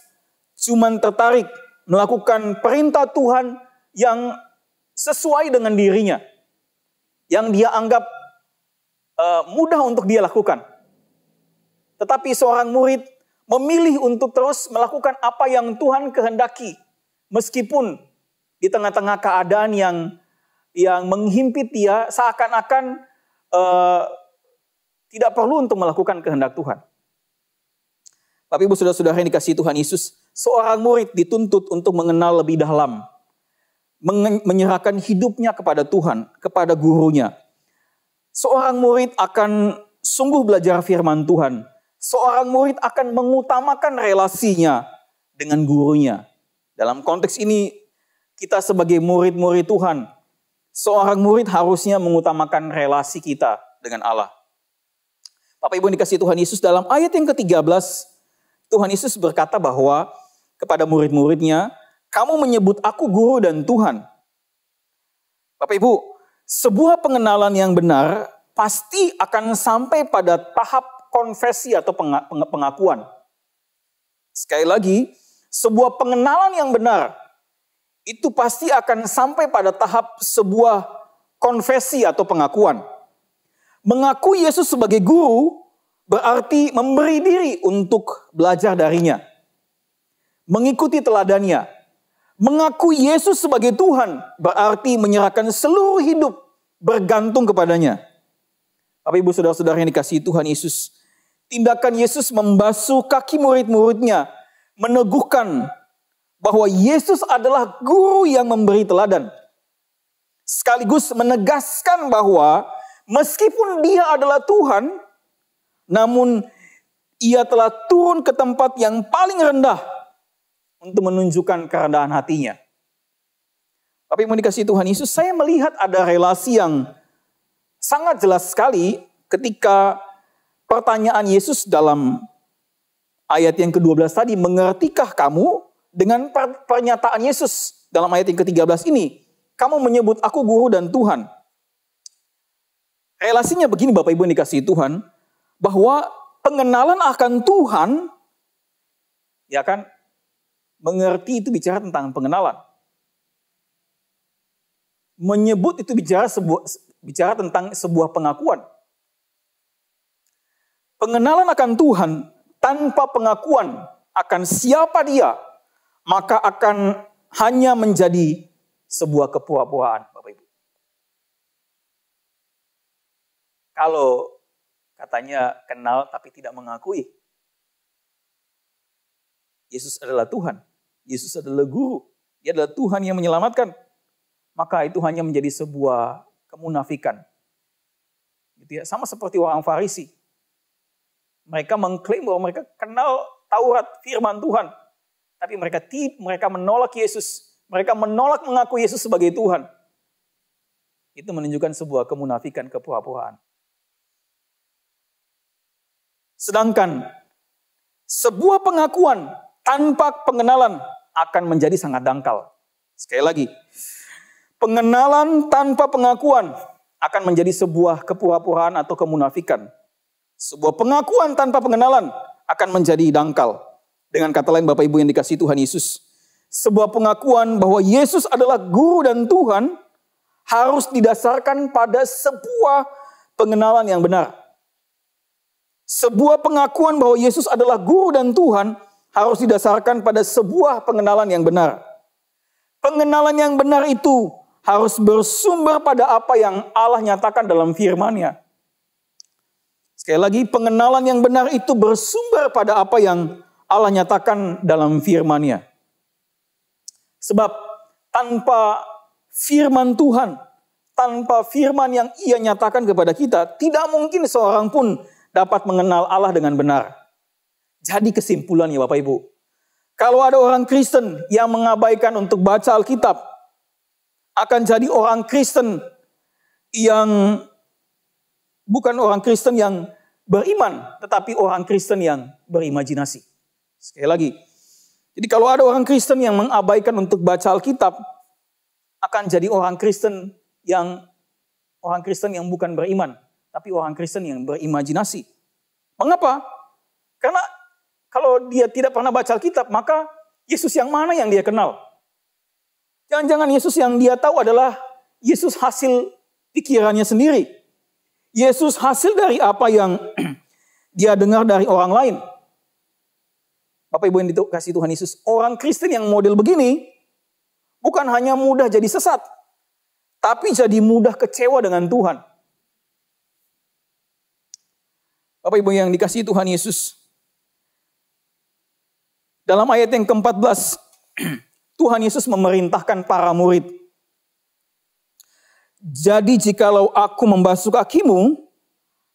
cuma tertarik melakukan perintah Tuhan yang sesuai dengan dirinya. Yang dia anggap mudah untuk dia lakukan. Tetapi seorang murid memilih untuk terus melakukan apa yang Tuhan kehendaki. Meskipun di tengah-tengah keadaan yang menghimpit dia seakan-akan tidak perlu untuk melakukan kehendak Tuhan. Tapi Ibu saudara-saudara yang dikasihi Tuhan Yesus, seorang murid dituntut untuk mengenal lebih dalam. Menyerahkan hidupnya kepada Tuhan, kepada gurunya. Seorang murid akan sungguh belajar firman Tuhan. Seorang murid akan mengutamakan relasinya dengan gurunya. Dalam konteks ini, kita sebagai murid-murid Tuhan, seorang murid harusnya mengutamakan relasi kita dengan Allah. Bapak Ibu yang dikasihi Tuhan Yesus, dalam ayat yang ke-13, Tuhan Yesus berkata bahwa kepada murid-muridnya, kamu menyebut aku guru dan Tuhan. Bapak Ibu, sebuah pengenalan yang benar pasti akan sampai pada tahap konfesi atau pengakuan. Sekali lagi, sebuah pengenalan yang benar itu pasti akan sampai pada tahap sebuah konfesi atau pengakuan. Mengakui Yesus sebagai guru berarti memberi diri untuk belajar darinya. mengikuti teladannya. Mengakui Yesus sebagai Tuhan berarti menyerahkan seluruh hidup bergantung kepadanya. Bapak Ibu Saudara-saudara yang dikasihi Tuhan Yesus, tindakan Yesus membasuh kaki murid-muridnya meneguhkan bahwa Yesus adalah guru yang memberi teladan. Sekaligus menegaskan bahwa meskipun dia adalah Tuhan, namun ia telah turun ke tempat yang paling rendah untuk menunjukkan kerendahan hatinya. Tapi mau dikasihi Tuhan Yesus, saya melihat ada relasi yang sangat jelas sekali ketika pertanyaan Yesus dalam ayat yang ke-12 tadi, mengertikah kamu, dengan pernyataan Yesus dalam ayat yang ke-13 ini, kamu menyebut aku guru dan Tuhan. Relasinya begini Bapak Ibu yang dikasihi Tuhan, bahwa pengenalan akan Tuhan, ya kan, mengerti itu bicara tentang pengenalan. Menyebut itu bicara tentang sebuah pengakuan. Pengenalan akan Tuhan tanpa pengakuan akan siapa dia, maka akan hanya menjadi sebuah kepura-puraan, Bapak Ibu. Kalau katanya kenal tapi tidak mengakui, Yesus adalah Tuhan, Yesus adalah guru, dia adalah Tuhan yang menyelamatkan, maka itu hanya menjadi sebuah kemunafikan. Gitu ya, sama seperti orang Farisi. Mereka mengklaim bahwa mereka kenal Taurat, firman Tuhan, tapi mereka menolak Yesus, mereka menolak mengaku Yesus sebagai Tuhan. Itu menunjukkan sebuah kemunafikan, kepura-puraan. Sedangkan sebuah pengakuan tanpa pengenalan akan menjadi sangat dangkal. Sekali lagi, pengenalan tanpa pengakuan akan menjadi sebuah kepura-puraan atau kemunafikan. Sebuah pengakuan tanpa pengenalan akan menjadi dangkal. Dengan kata lain Bapak Ibu yang dikasihi Tuhan Yesus, sebuah pengakuan bahwa Yesus adalah guru dan Tuhan harus didasarkan pada sebuah pengenalan yang benar. Sebuah pengakuan bahwa Yesus adalah guru dan Tuhan harus didasarkan pada sebuah pengenalan yang benar. Pengenalan yang benar itu harus bersumber pada apa yang Allah nyatakan dalam firman-Nya. Sekali lagi, pengenalan yang benar itu bersumber pada apa yang Allah nyatakan dalam firman-Nya. Sebab tanpa firman Tuhan, tanpa firman yang Ia nyatakan kepada kita, tidak mungkin seorang pun dapat mengenal Allah dengan benar. Jadi kesimpulannya Bapak Ibu, kalau ada orang Kristen yang mengabaikan untuk baca Alkitab, akan jadi orang Kristen yang bukan orang Kristen yang beriman, tetapi orang Kristen yang berimajinasi. Sekali lagi, jadi kalau ada orang Kristen yang mengabaikan untuk baca Alkitab, akan jadi orang Kristen yang bukan beriman, tapi orang Kristen yang berimajinasi. Mengapa? Karena kalau dia tidak pernah baca Alkitab, maka Yesus yang mana yang dia kenal? Jangan-jangan Yesus yang dia tahu adalah Yesus hasil pikirannya sendiri. Yesus hasil dari apa yang dia dengar dari orang lain. Bapak Ibu yang dikasihi Tuhan Yesus, orang Kristen yang model begini bukan hanya mudah jadi sesat, tapi jadi mudah kecewa dengan Tuhan. Bapak Ibu yang dikasihi Tuhan Yesus, dalam ayat yang ke-14, Tuhan Yesus memerintahkan para murid, jadi jikalau aku membasuh kakimu,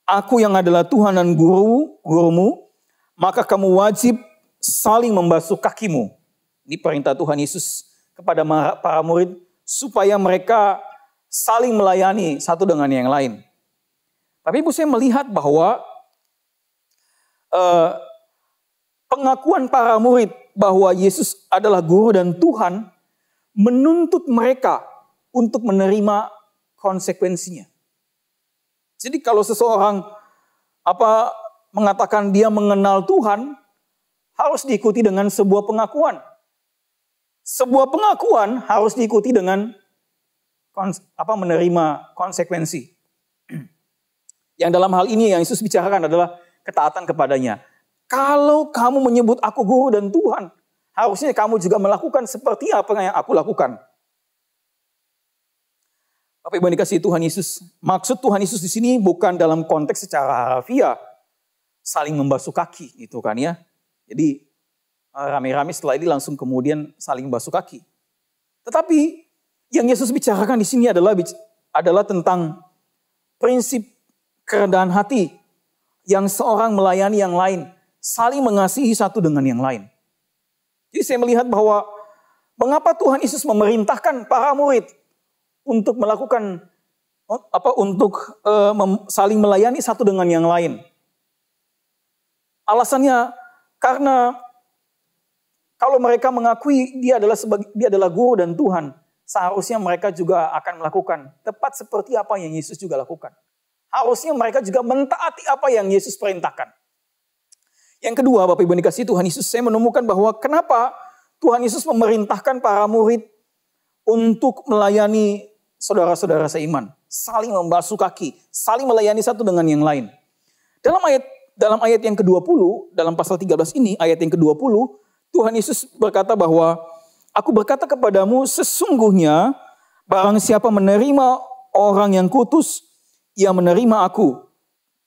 aku yang adalah Tuhan dan gurumu, maka kamu wajib saling membasuh kakimu. Ini perintah Tuhan Yesus kepada para murid supaya mereka saling melayani satu dengan yang lain. Tapi Ibu, saya melihat bahwa pengakuan para murid bahwa Yesus adalah guru dan Tuhan menuntut mereka untuk menerima konsekuensinya. Jadi kalau seseorang mengatakan dia mengenal Tuhan, harus diikuti dengan sebuah pengakuan. Sebuah pengakuan harus diikuti dengan menerima konsekuensi. Yang dalam hal ini yang Yesus bicarakan adalah ketaatan kepadanya. Kalau kamu menyebut aku guru dan Tuhan, harusnya kamu juga melakukan seperti apa yang aku lakukan. Bapak Ibu yang dikasihi Tuhan Yesus, maksud Tuhan Yesus di sini bukan dalam konteks secara harfiah saling membasuh kaki gitu kan ya. Jadi rame-rame setelah ini langsung kemudian saling basuh kaki. Tetapi yang Yesus bicarakan di sini adalah tentang prinsip kerendahan hati yang seorang melayani yang lain, saling mengasihi satu dengan yang lain. Jadi saya melihat bahwa mengapa Tuhan Yesus memerintahkan para murid untuk melakukan saling melayani satu dengan yang lain. Alasannya karena kalau mereka mengakui dia adalah guru dan Tuhan, seharusnya mereka juga akan melakukan tepat seperti apa yang Yesus juga lakukan. Harusnya mereka juga mentaati apa yang Yesus perintahkan. Yang kedua, Bapak Ibu yang dikasihi Tuhan Yesus, saya menemukan bahwa kenapa Tuhan Yesus memerintahkan para murid untuk melayani saudara-saudara seiman, saling membasuh kaki, saling melayani satu dengan yang lain. Dalam ayat yang ke-20, dalam pasal 13 ini, ayat yang ke-20, Tuhan Yesus berkata bahwa, aku berkata kepadamu, sesungguhnya barang siapa menerima orang yang kutus, ia menerima aku.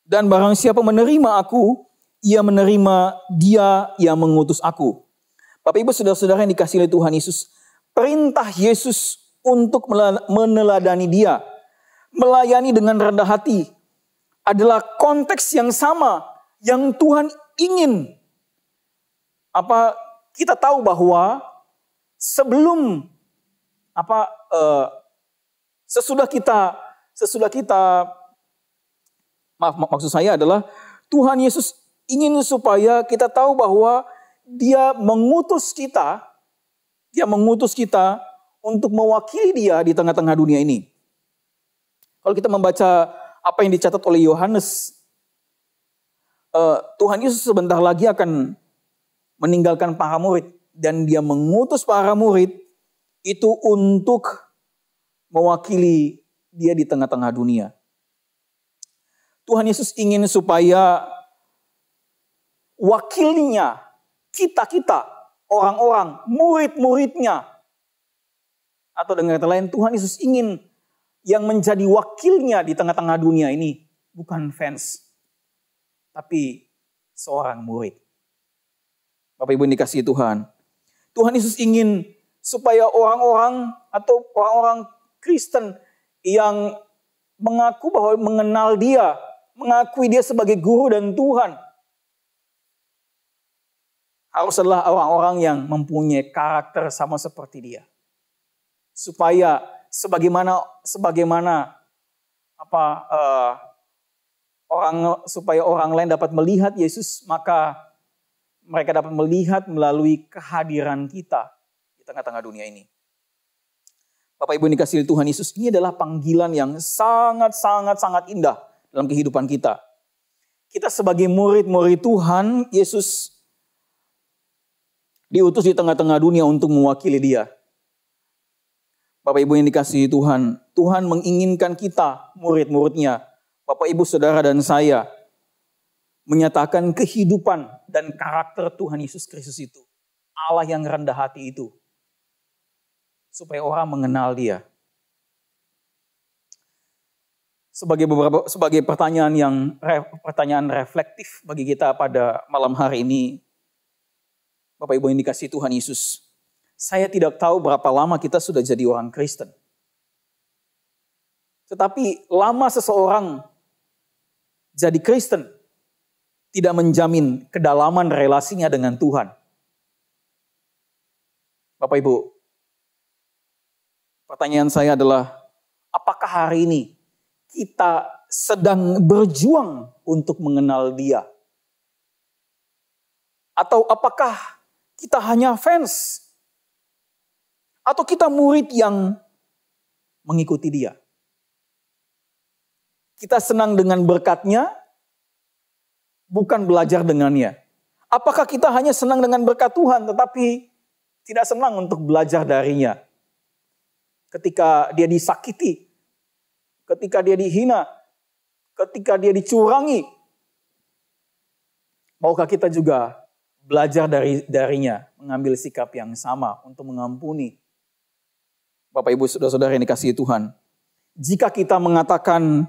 Dan barang siapa menerima aku, ia menerima dia yang mengutus aku. Bapak Ibu saudara-saudara yang dikasihi oleh Tuhan Yesus, perintah Yesus untuk meneladani dia, melayani dengan rendah hati, adalah konteks yang sama yang Tuhan ingin. Kita tahu bahwa maksud saya adalah Tuhan Yesus ingin supaya kita tahu bahwa Dia mengutus kita untuk mewakili Dia di tengah-tengah dunia ini. Kalau kita membaca apa yang dicatat oleh Yohanes, Tuhan Yesus sebentar lagi akan meninggalkan para murid, dan Dia mengutus para murid itu untuk mewakili Dia di tengah-tengah dunia. Tuhan Yesus ingin supaya wakilnya, kita, orang-orang, murid-muridnya, atau dengan kata lain, Tuhan Yesus ingin yang menjadi wakilnya di tengah-tengah dunia ini bukan fans, tapi seorang murid. Bapak Ibu yang dikasihi Tuhan, Tuhan Yesus ingin supaya orang-orang atau orang-orang Kristen yang mengaku bahwa mengenal Dia, mengakui Dia sebagai guru dan Tuhan, harus adalah orang-orang yang mempunyai karakter sama seperti Dia. Supaya supaya orang lain dapat melihat Yesus, maka mereka dapat melihat melalui kehadiran kita di tengah-tengah dunia ini. Bapak Ibu yang dikasihi Tuhan Yesus, ini adalah panggilan yang sangat indah dalam kehidupan kita. Kita sebagai murid-murid Tuhan Yesus diutus di tengah-tengah dunia untuk mewakili Dia. Bapak Ibu yang dikasihi Tuhan, Tuhan menginginkan kita, murid-muridnya, Bapak Ibu, Saudara dan saya, menyatakan kehidupan dan karakter Tuhan Yesus Kristus itu. Allah yang rendah hati itu. Supaya orang mengenal Dia. Sebagai pertanyaan reflektif bagi kita pada malam hari ini, Bapak Ibu yang dikasihi Tuhan Yesus, saya tidak tahu berapa lama kita sudah jadi orang Kristen. Tetapi lama seseorang jadi Kristen tidak menjamin kedalaman relasinya dengan Tuhan. Bapak Ibu, pertanyaan saya adalah, apakah hari ini kita sedang berjuang untuk mengenal Dia? Atau apakah kita hanya fans? Atau kita murid yang mengikuti Dia? Kita senang dengan berkat-Nya, bukan belajar dengannya. Apakah kita hanya senang dengan berkat Tuhan, tetapi tidak senang untuk belajar darinya? Ketika Dia disakiti, ketika Dia dihina, ketika Dia dicurangi, maukah kita juga belajar darinya, mengambil sikap yang sama untuk mengampuni. Bapak Ibu Saudara-saudara yang dikasihi Tuhan, jika kita mengatakan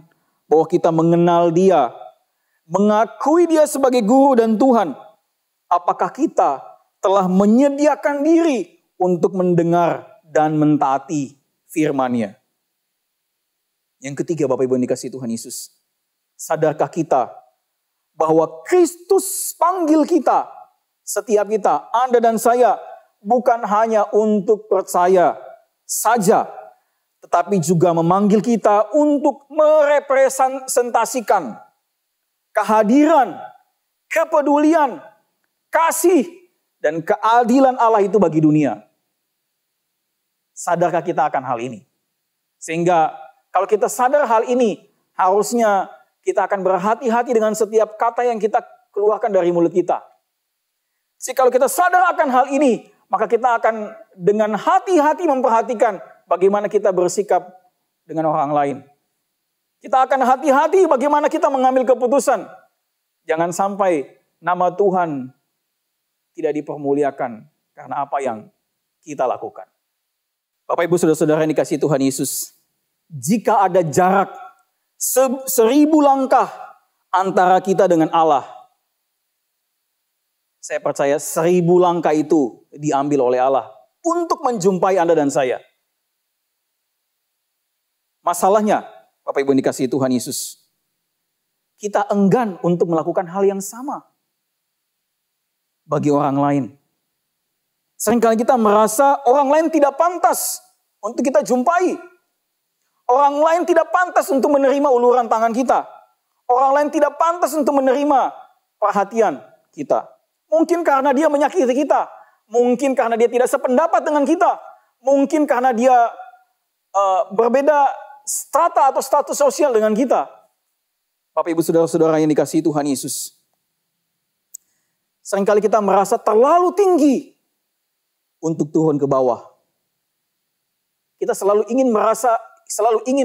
bahwa kita mengenal Dia, mengakui Dia sebagai Guru dan Tuhan, apakah kita telah menyediakan diri untuk mendengar dan mentaati firman-Nya? Yang ketiga, Bapak Ibu yang dikasihi Tuhan Yesus, sadarkah kita bahwa Kristus panggil kita, setiap kita, Anda dan saya, bukan hanya untuk percaya saja, tetapi juga memanggil kita untuk merepresentasikan kehadiran, kepedulian, kasih, dan keadilan Allah itu bagi dunia. Sadarkah kita akan hal ini? Sehingga kalau kita sadar hal ini, harusnya kita akan berhati-hati dengan setiap kata yang kita keluarkan dari mulut kita. Jadi kalau kita sadar akan hal ini, maka kita akan dengan hati-hati memperhatikan bagaimana kita bersikap dengan orang lain. Kita akan hati-hati bagaimana kita mengambil keputusan. Jangan sampai nama Tuhan tidak dipermuliakan karena apa yang kita lakukan. Bapak Ibu Saudara-saudara yang dikasihi Tuhan Yesus, jika ada jarak 1000 langkah antara kita dengan Allah, saya percaya 1000 langkah itu diambil oleh Allah untuk menjumpai Anda dan saya. Masalahnya, Bapak Ibu yang dikasihi Tuhan Yesus, kita enggan untuk melakukan hal yang sama bagi orang lain. Seringkali kita merasa orang lain tidak pantas untuk kita jumpai. Orang lain tidak pantas untuk menerima uluran tangan kita. Orang lain tidak pantas untuk menerima perhatian kita. Mungkin karena dia menyakiti kita. Mungkin karena dia tidak sependapat dengan kita. Mungkin karena dia berbeda strata atau status sosial dengan kita. Bapak Ibu Saudara-saudara yang dikasihi Tuhan Yesus, seringkali kita merasa terlalu tinggi untuk turun ke bawah. Kita selalu ingin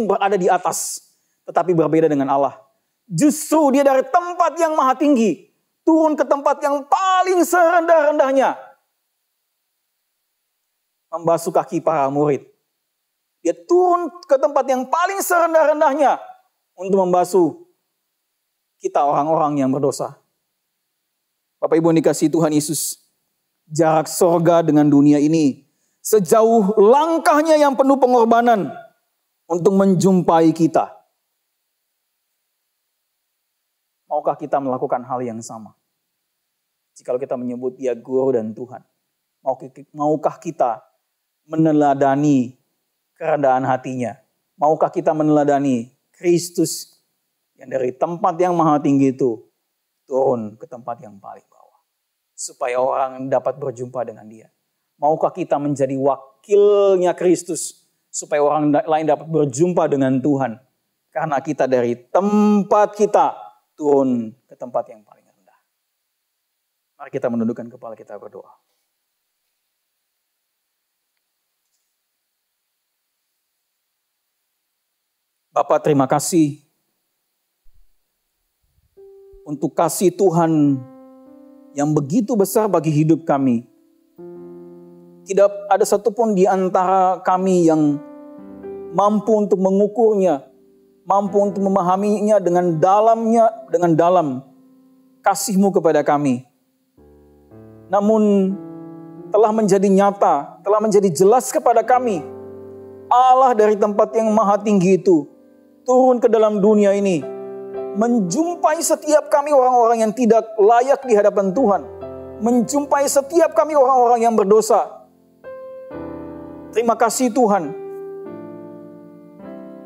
berada di atas, tetapi berbeda dengan Allah. Justru dia dari tempat yang maha tinggi, turun ke tempat yang paling serendah-rendahnya, membasuh kaki para murid. Dia turun ke tempat yang paling serendah-rendahnya untuk membasuh kita orang-orang yang berdosa. Bapak Ibu yang dikasihi Tuhan Yesus, jarak sorga dengan dunia ini sejauh langkahnya yang penuh pengorbanan untuk menjumpai kita. Maukah kita melakukan hal yang sama? Jikalau kita menyebut Dia Guru dan Tuhan, maukah kita meneladani kerendahan hatinya? Maukah kita meneladani Kristus yang dari tempat yang maha tinggi itu turun ke tempat yang paling bawah, supaya orang dapat berjumpa dengan Dia? Maukah kita menjadi wakilnya Kristus supaya orang lain dapat berjumpa dengan Tuhan? Karena kita dari tempat kita turun ke tempat yang paling rendah. Mari kita menundukkan kepala kita berdoa. Bapa, terima kasih untuk kasih Tuhan yang begitu besar bagi hidup kami. Tidak ada satupun di antara kami yang mampu untuk mengukurnya, mampu untuk memahaminya dengan dalam kasih-Mu kepada kami. Namun telah menjadi nyata, telah menjadi jelas kepada kami, Allah dari tempat yang maha tinggi itu turun ke dalam dunia ini, menjumpai setiap kami orang-orang yang tidak layak di hadapan Tuhan, menjumpai setiap kami orang-orang yang berdosa. Terima kasih Tuhan.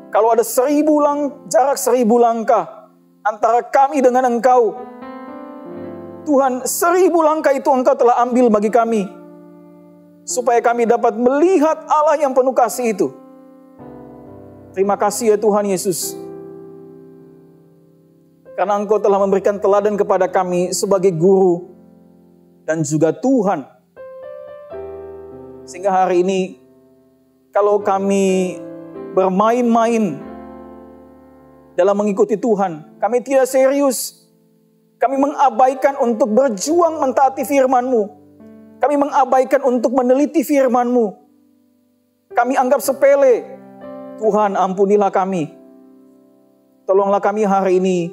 Kalau ada jarak 1000 langkah antara kami dengan Engkau, Tuhan, 1000 langkah itu Engkau telah ambil bagi kami, supaya kami dapat melihat Allah yang penuh kasih itu. Terima kasih ya Tuhan Yesus, karena Engkau telah memberikan teladan kepada kami sebagai guru dan juga Tuhan. Sehingga hari ini, kalau kami bermain-main dalam mengikuti Tuhan, kami tidak serius, Kami mengabaikan untuk berjuang mentaati firman-Mu. Kami mengabaikan untuk meneliti firman-Mu. Kami anggap sepele. Tuhan, ampunilah kami. Tolonglah kami hari ini,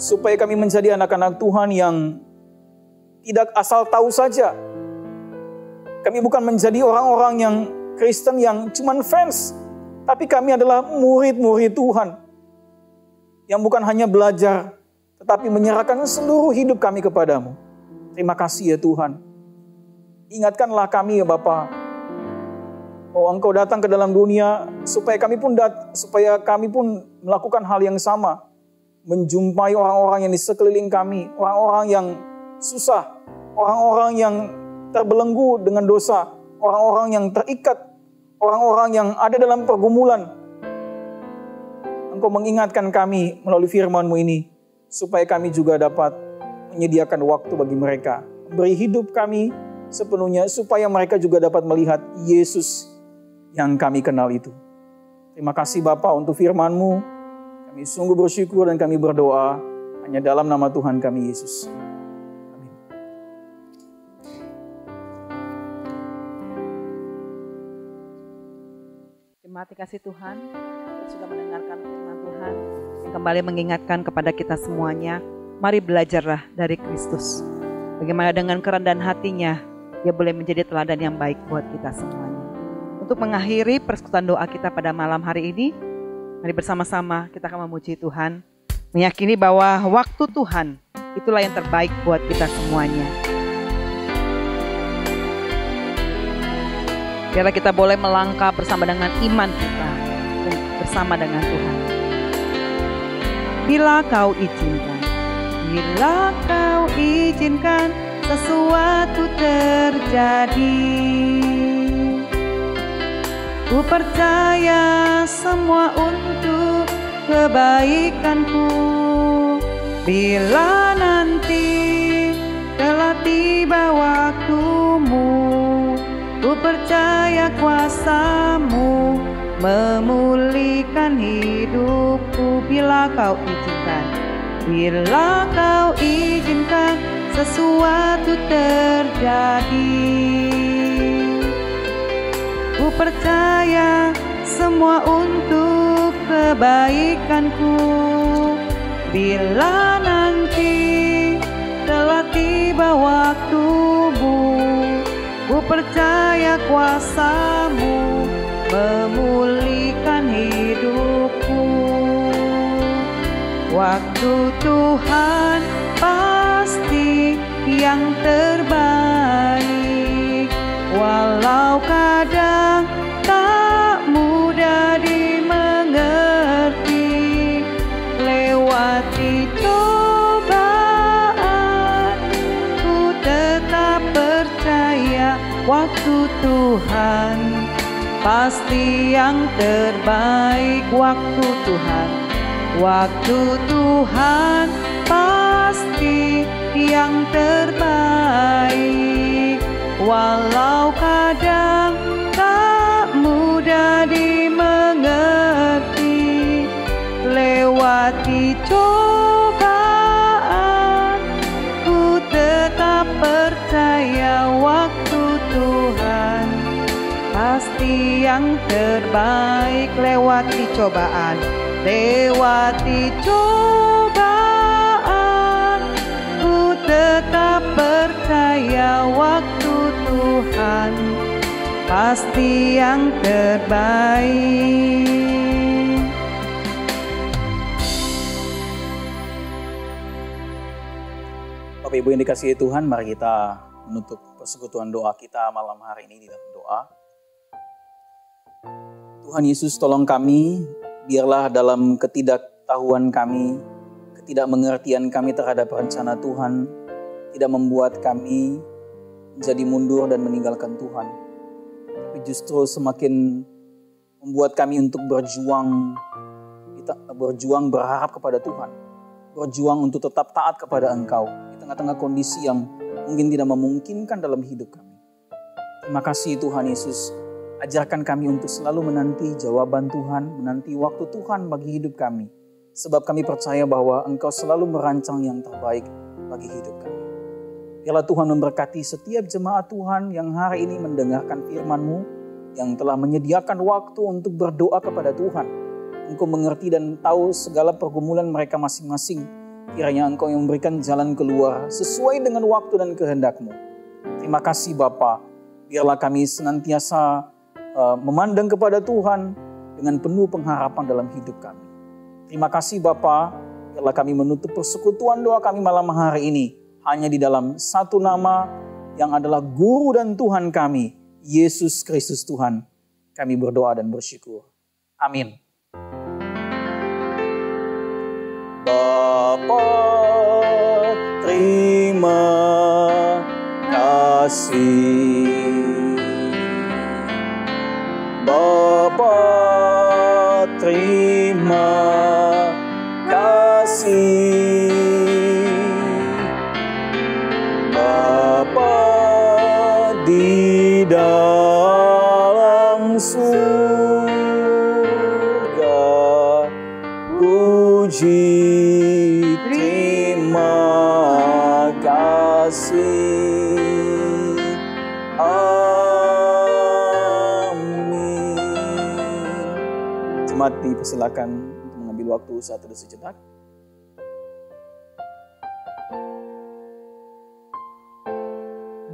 supaya kami menjadi anak-anak Tuhan yang tidak asal tahu saja. Kami bukan menjadi orang-orang yang Kristen yang cuman fans, tapi kami adalah murid-murid Tuhan. Yang bukan hanya belajar, tetapi menyerahkan seluruh hidup kami kepadamu. Terima kasih ya Tuhan. Ingatkanlah kami ya Bapa, bahwa Engkau datang ke dalam dunia supaya kami pun melakukan hal yang sama. Menjumpai orang-orang yang di sekeliling kami, orang-orang yang susah, orang-orang yang terbelenggu dengan dosa, orang-orang yang terikat, orang-orang yang ada dalam pergumulan. Engkau mengingatkan kami melalui firman-Mu ini, supaya kami juga dapat menyediakan waktu bagi mereka. Beri hidup kami sepenuhnya, supaya mereka juga dapat melihat Yesus yang kami kenal itu. Terima kasih Bapa untuk firman-Mu. Kami sungguh bersyukur dan kami berdoa hanya dalam nama Tuhan kami Yesus. Amin. Terima kasih Tuhan, kita sudah mendengarkan firman Tuhan yang kembali mengingatkan kepada kita semuanya. Mari belajarlah dari Kristus. Bagaimana dengan kerendahan hatinya, dia boleh menjadi teladan yang baik buat kita semuanya. Untuk mengakhiri persekutuan doa kita pada malam hari ini, mari bersama-sama kita akan memuji Tuhan, meyakini bahwa waktu Tuhan itulah yang terbaik buat kita semuanya. Biarlah kita boleh melangkah bersama dengan iman kita, bersama dengan Tuhan. Bila Kau izinkan sesuatu terjadi, ku percaya semua untuk kebaikanku. Bila nanti telah tiba waktumu, ku percaya kuasa-Mu memulihkan hidupku. Bila Kau izinkan sesuatu terjadi, ku percaya semua untuk kebaikanku. Bila nanti telah tiba waktumu, ku percaya kuasa-Mu memulihkan hidupku. Waktu Tuhan pasti yang terbaik, walau kadang tak mudah dimengerti. Lewati cobaan, ku tetap percaya waktu Tuhan pasti yang terbaik. Waktu Tuhan pasti yang terbaik, walau kadang tak mudah dimengerti. Lewati cobaan, ku tetap percaya waktu Tuhan pasti yang terbaik. Lewati cobaan, ku tetap percaya waktu Tuhan pasti yang terbaik. Bapak Ibu yang dikasihi Tuhan, mari kita menutup persekutuan doa kita malam hari ini di dalam doa. Tuhan Yesus, tolong kami, biarlah dalam ketidaktahuan kami, ketidakmengertian kami terhadap rencana Tuhan, tidak membuat kami menjadi mundur dan meninggalkan Tuhan. Tapi justru semakin membuat kami untuk berjuang berharap kepada Tuhan. Berjuang untuk tetap taat kepada Engkau di tengah-tengah kondisi yang mungkin tidak memungkinkan dalam hidup kami. Terima kasih Tuhan Yesus. Ajarkan kami untuk selalu menanti jawaban Tuhan, menanti waktu Tuhan bagi hidup kami. Sebab kami percaya bahwa Engkau selalu merancang yang terbaik bagi hidup kami. Biarlah Tuhan memberkati setiap jemaat Tuhan yang hari ini mendengarkan firman-Mu, yang telah menyediakan waktu untuk berdoa kepada Tuhan. Engkau mengerti dan tahu segala pergumulan mereka masing-masing. Kiranya Engkau yang memberikan jalan keluar sesuai dengan waktu dan kehendak-Mu. Terima kasih Bapa. Biarlah kami senantiasa memandang kepada Tuhan dengan penuh pengharapan dalam hidup kami. Terima kasih Bapa, biarlah kami menutup persekutuan doa kami malam hari ini hanya di dalam satu nama yang adalah Guru dan Tuhan kami, Yesus Kristus Tuhan. Kami berdoa dan bersyukur. Amin. Bapa, terima kasih. Bapa, terima kasih. Bapa di dalam surga, puji terima kasih. Amin. Jemaat dipersilakan untuk mengambil waktu saat teduh sejenak.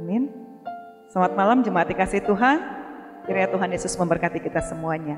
Amin. Selamat malam jemaat dikasih Tuhan. Kiranya Tuhan Yesus memberkati kita semuanya.